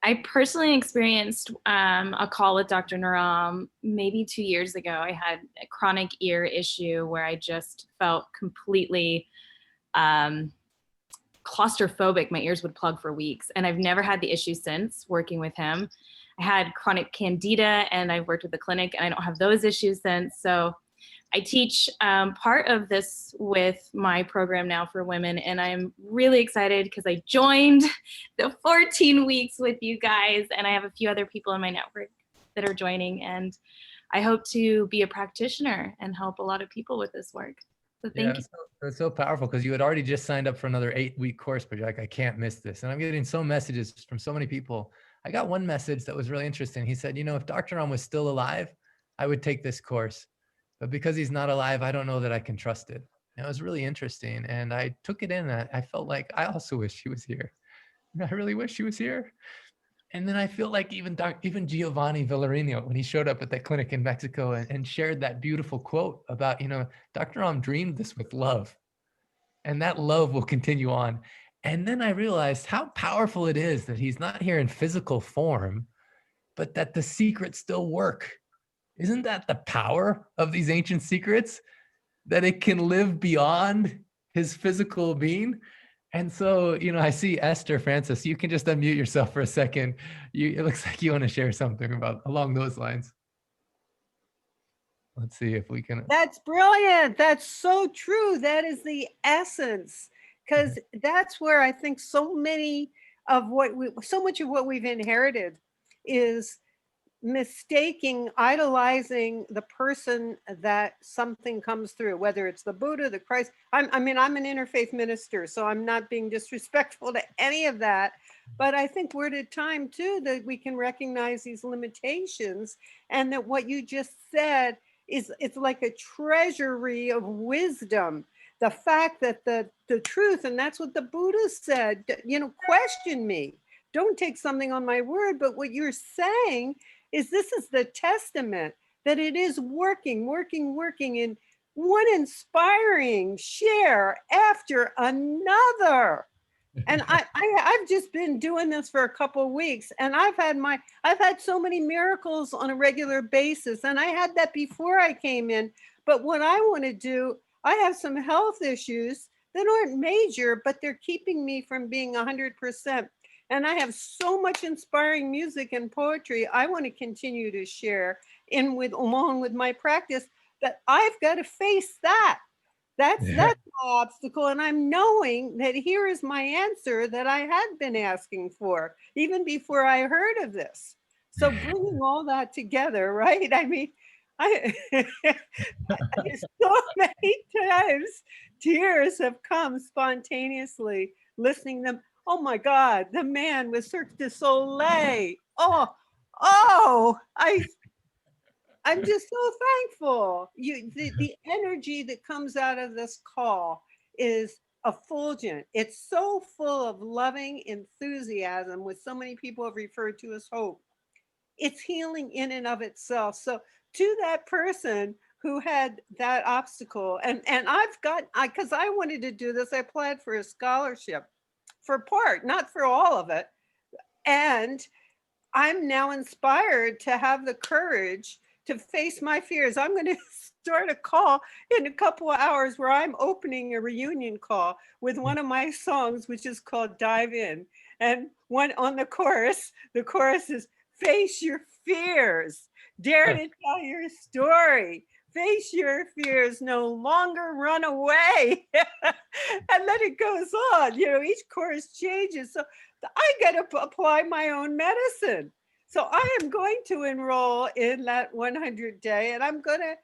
I personally experienced a call with Dr. Naram maybe 2 years ago. I had a chronic ear issue where I just felt completely claustrophobic. My ears would plug for weeks, and I've never had the issue since working with him. I had chronic candida, and I've worked with the clinic, and I don't have those issues since. So I teach part of this with my program now for women, and I'm really excited because I joined the 14 weeks with you guys, and I have a few other people in my network that are joining, and I hope to be a practitioner and help a lot of people with this work. So thank you. It's so powerful because you had already just signed up for another 8-week course, but you're like, I can't miss this. And I'm getting so messages from so many people. I got one message that was really interesting. He said, you know, if Dr. Naram was still alive, I would take this course. But because he's not alive, I don't know that I can trust it. And it was really interesting. And I took it in. I felt like I also wish he was here. I really wish he was here. And then I feel like even Giovanni Villarino, when he showed up at that clinic in Mexico and shared that beautiful quote about, you know, Dr. Naram dreamed this with love. And that love will continue on. And then I realized how powerful it is that he's not here in physical form, but that the secrets still work. Isn't that the power of these ancient secrets? That it can live beyond his physical being? And so, you know, I see Esther Francis, you can just unmute yourself for a second. It looks like you want to share something along those lines. Let's see if we can. That's brilliant. That's so true. That is the essence, because that's where I think so much of what we've inherited is idolizing the person that something comes through, whether it's the Buddha, the Christ. I'm an interfaith minister, so I'm not being disrespectful to any of that. But I think we're at a time too that we can recognize these limitations, and that what you just said it's like a treasury of wisdom. The fact that the truth, and that's what the Buddha said, you know, question me. Don't take something on my word, but what you're saying is this is the testament that it is working in one inspiring share after another. And I've just been doing this for a couple of weeks, and I've had so many miracles on a regular basis, and I had that before I came in. But what I want to do, I have some health issues that aren't major, but they're keeping me from being 100%. And I have so much inspiring music and poetry I want to continue to share along with my practice, that I've got to face that. That's my obstacle. And I'm knowing that here is my answer that I had been asking for even before I heard of this. So bringing all that together, right? I mean, so many times tears have come spontaneously listening to them. Oh my God, the man with Cirque du Soleil. I'm just so thankful. The energy that comes out of this call is effulgent. It's so full of loving enthusiasm, which so many people have referred to as hope. It's healing in and of itself. So to that person who had that obstacle, and because I wanted to do this, I applied for a scholarship for part, not for all of it. And I'm now inspired to have the courage to face my fears. I'm going to start a call in a couple of hours where I'm opening a reunion call with one of my songs, which is called Dive In. And one on the chorus is face your fears, dare to tell your story, face your fears, no longer run away. And then it goes on, you know, each chorus changes. So I got to apply my own medicine. So I am going to enroll in that 100 day, and I'm going to,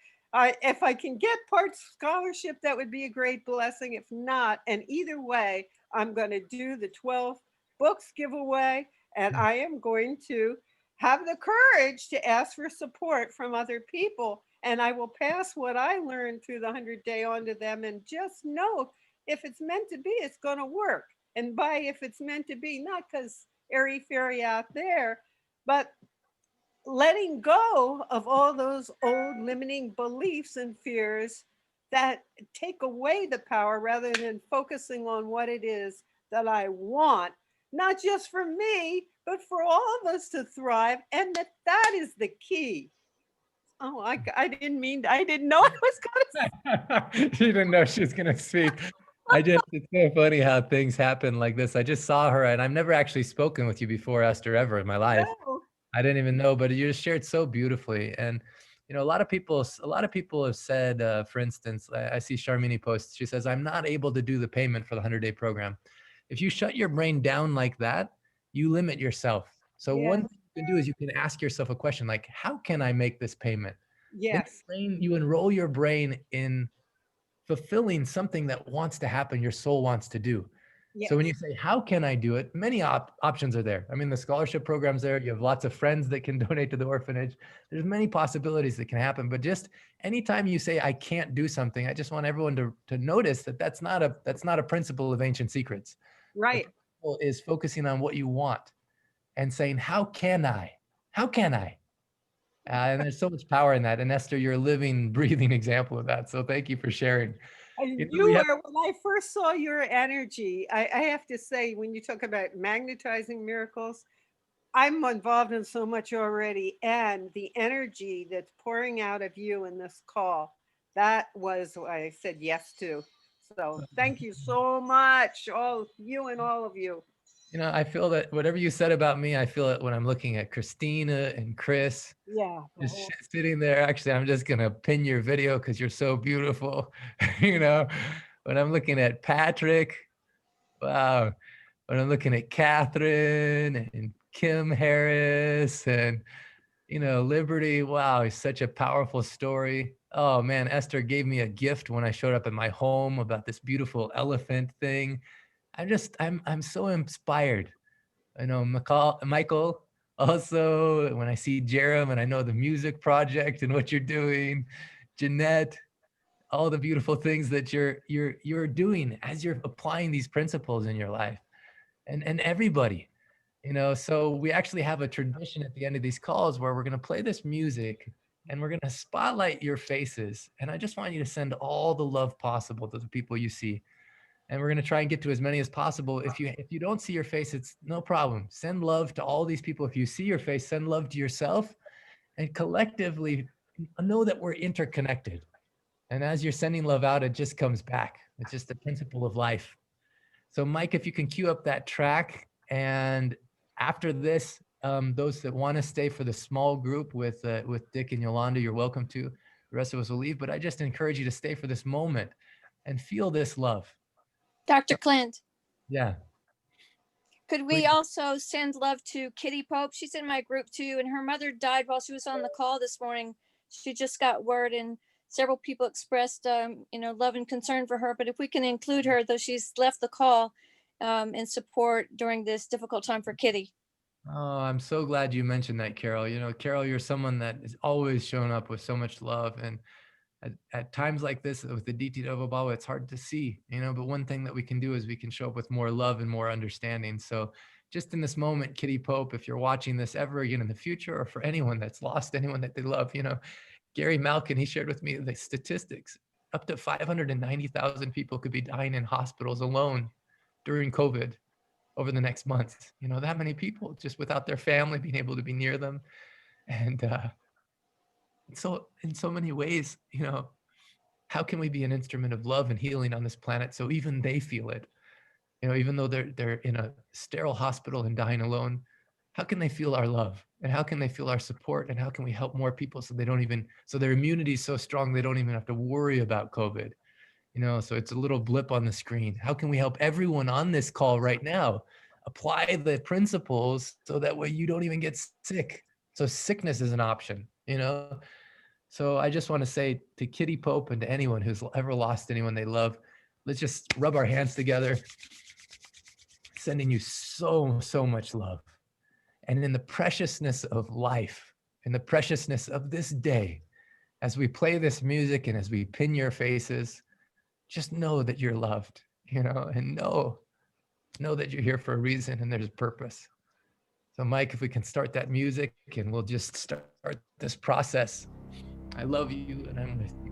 if I can get part scholarship, that would be a great blessing. If not, and either way, I'm going to do the 12 books giveaway, and I am going to have the courage to ask for support from other people. And I will pass what I learned through the 100 day on to them, and just know if it's meant to be, it's going to work. And by if it's meant to be, not because airy fairy out there, but letting go of all those old limiting beliefs and fears that take away the power, rather than focusing on what it is that I want, not just for me, but for all of us to thrive. And that is the key. Oh, I didn't know I was going to. She didn't know she was going to speak. It's so funny how things happen like this. I just saw her, and I've never actually spoken with you before, Esther, ever in my life. No. I didn't even know, but you just shared so beautifully. And, you know, a lot of people have said, for instance, I see Sharmini posts, she says, I'm not able to do the payment for the 100-day program. If you shut your brain down like that, you limit yourself. So one thing you can do is you can ask yourself a question like, how can I make this payment? Yes. You enroll your brain in fulfilling something that wants to happen, your soul wants to do. Yes. So when you say, how can I do it? Many options are there. I mean, the scholarship program's there. You have lots of friends that can donate to the orphanage. There's many possibilities that can happen, but just anytime you say, I can't do something, I just want everyone to notice that that's not a principle of Ancient Secrets. Right. The principle is focusing on what you want and saying, how can I? How can I? And there's so much power in that. And Esther, you're a living, breathing example of that. So thank you for sharing. And You know, you we were, have- when I first saw your energy, I have to say, when you talk about magnetizing miracles, I'm involved in so much already. And the energy that's pouring out of you in this call, that was what I said yes to. So thank you so much, all you and all of you. You know, I feel that whatever you said about me, I feel it when I'm looking at Christina and Chris. Yeah. Just sitting there. Actually, I'm just going to pin your video because you're so beautiful. You know, when I'm looking at Patrick, wow. When I'm looking at Catherine and Kim Harris and, you know, Liberty, wow, it's such a powerful story. Oh man, Esther gave me a gift when I showed up at my home about this beautiful elephant thing. I'm so inspired. I know Michael also, when I see Jerem and I know the music project and what you're doing, Jeanette, all the beautiful things that you're doing as you're applying these principles in your life, and everybody, you know. So we actually have a tradition at the end of these calls where we're going to play this music and we're going to spotlight your faces. And I just want you to send all the love possible to the people you see. And we're going to try and get to as many as possible. If you don't see your face, it's no problem. Send love to all these people. If you see your face, send love to yourself, and collectively know that we're interconnected. And as you're sending love out, it just comes back. It's just the principle of life. So Mike, if you can cue up that track. And after this, those that want to stay for the small group with Dick and Yolanda, you're welcome to. The rest of us will leave, but I just encourage you to stay for this moment and feel this love. Dr. Clint, Yeah. could we also send love to Kitty Pope? She's in my group too, and her mother died while she was on the call this morning. She just got word, and several people expressed, love and concern for her. But if we can include her, though she's left the call, in support during this difficult time for Kitty. Oh, I'm so glad you mentioned that, Carol. You know, Carol, you're someone that is always shown up with so much love, and at times like this with the DT Devo Baba, it's hard to see, you know, but one thing that we can do is we can show up with more love and more understanding. So just in this moment, Kitty Pope, if you're watching this ever again in the future, or for anyone that's lost anyone that they love, you know, Gary Malkin, he shared with me the statistics. Up to 590,000 people could be dying in hospitals alone during COVID over the next month. You know, that many people just without their family being able to be near them. And So in so many ways, you know, how can we be an instrument of love and healing on this planet so even they feel it? You know, even though they're in a sterile hospital and dying alone, how can they feel our love? And how can they feel our support? And how can we help more people so they don't even, so their immunity is so strong they don't even have to worry about COVID? You know, so it's a little blip on the screen. How can we help everyone on this call right now apply the principles so that way you don't even get sick? So sickness is an option, you know? So I just want to say to Kitty Pope and to anyone who's ever lost anyone they love, let's just rub our hands together, sending you so, so much love. And in the preciousness of life, in the preciousness of this day, as we play this music and as we pin your faces, just know that you're loved, you know, and know that you're here for a reason and there's a purpose. So Mike, if we can start that music and we'll just start this process. I love you and I'm with you.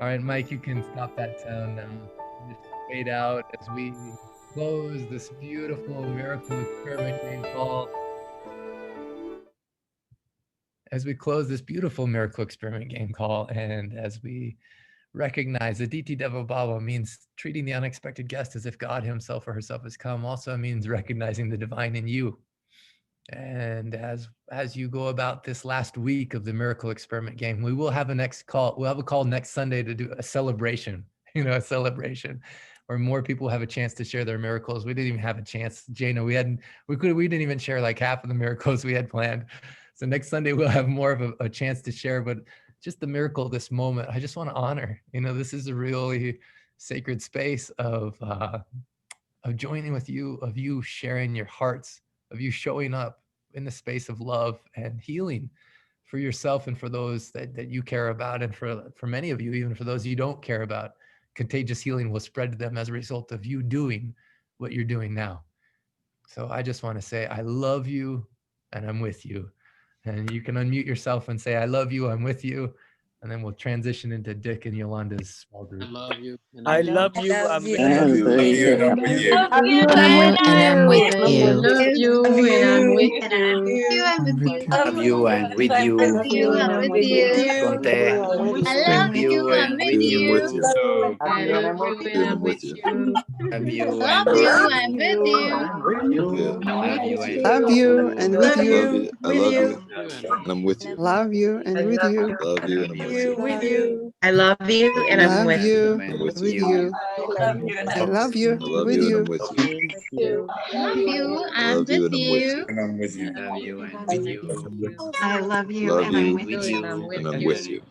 All right, Mike, you can stop that sound now. Just fade out as we close this beautiful miracle experiment game call. As we close this beautiful miracle experiment game call, and as we recognize that DT Devo Bhava means treating the unexpected guest as if God himself or herself has come, also means recognizing the divine in you. And as you go about this last week of the miracle experiment game, we will have a next call. We'll have a call next Sunday to do a celebration, a celebration where more people have a chance to share their miracles. We didn't even have a chance, Jana. We didn't even share like half of the miracles we had planned. So next Sunday we'll have more of a chance to share, but just the miracle of this moment, I just want to honor. This is a really sacred space of joining with you, of you sharing your hearts, of you showing up in the space of love and healing for yourself and for those that you care about, and for many of you, even for those you don't care about. Contagious healing will spread to them as a result of you doing what you're doing now. So I just want to say, I love you and I'm with you. And you can unmute yourself and say, I love you, I'm with you. And then we'll transition into Dick and Yolanda's small group. I love you. I love you. I'm with I you. love you. And I'm with you. Love you. And I'm with you. Love you. And I'm with you. Love you and with you. Conte. Love you and with you. I'm with you. Love you Love and you with and with you. Love you and Love you and with you. And I'm with you. love you and with you. Love you and I'm with you. I love you and I'm Love with you I'm with with you. you. I love you I love with you and I'm you. with you. Love you I love you and I'm with you. And I'm with you. Love you and with you. I love you Love and I'm you with you. and I'm with you.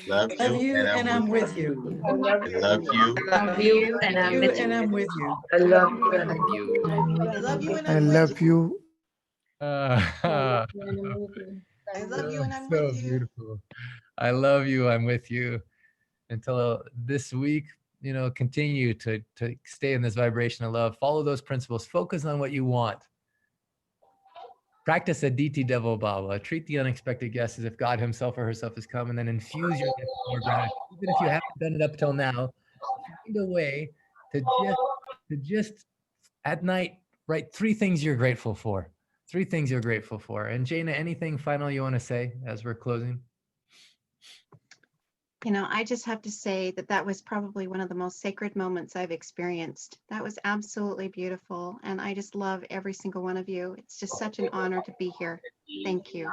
Love you and I'm with you. I love you. love you and I'm with you. with you. I love you and Love you. I love you and I love you. I love you and I'm so with you. beautiful. I love you, I'm with you. Until this week, continue to stay in this vibration of love. Follow those principles. Focus on what you want. Practice a DT Devo Bhava. Treat the unexpected guest as if God himself or herself has come, and then infuse your gift with more gratitude. Even if you haven't done it up till now, find a way to just at night write 3 things you're grateful for. 3 things you're grateful for. And Jana, anything final you want to say as we're closing? I just have to say that was probably one of the most sacred moments I've experienced. That was absolutely beautiful. And I just love every single one of you. It's just such an honor to be here. Thank you.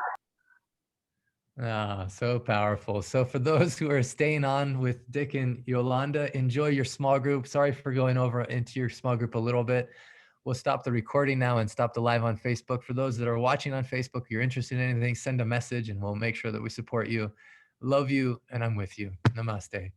Ah, so powerful. So for those who are staying on with Dick and Yolanda, enjoy your small group. Sorry for going over into your small group a little bit. We'll stop the recording now and stop the live on Facebook. For those that are watching on Facebook, if you're interested in anything, send a message and we'll make sure that we support you. Love you, and I'm with you. Namaste.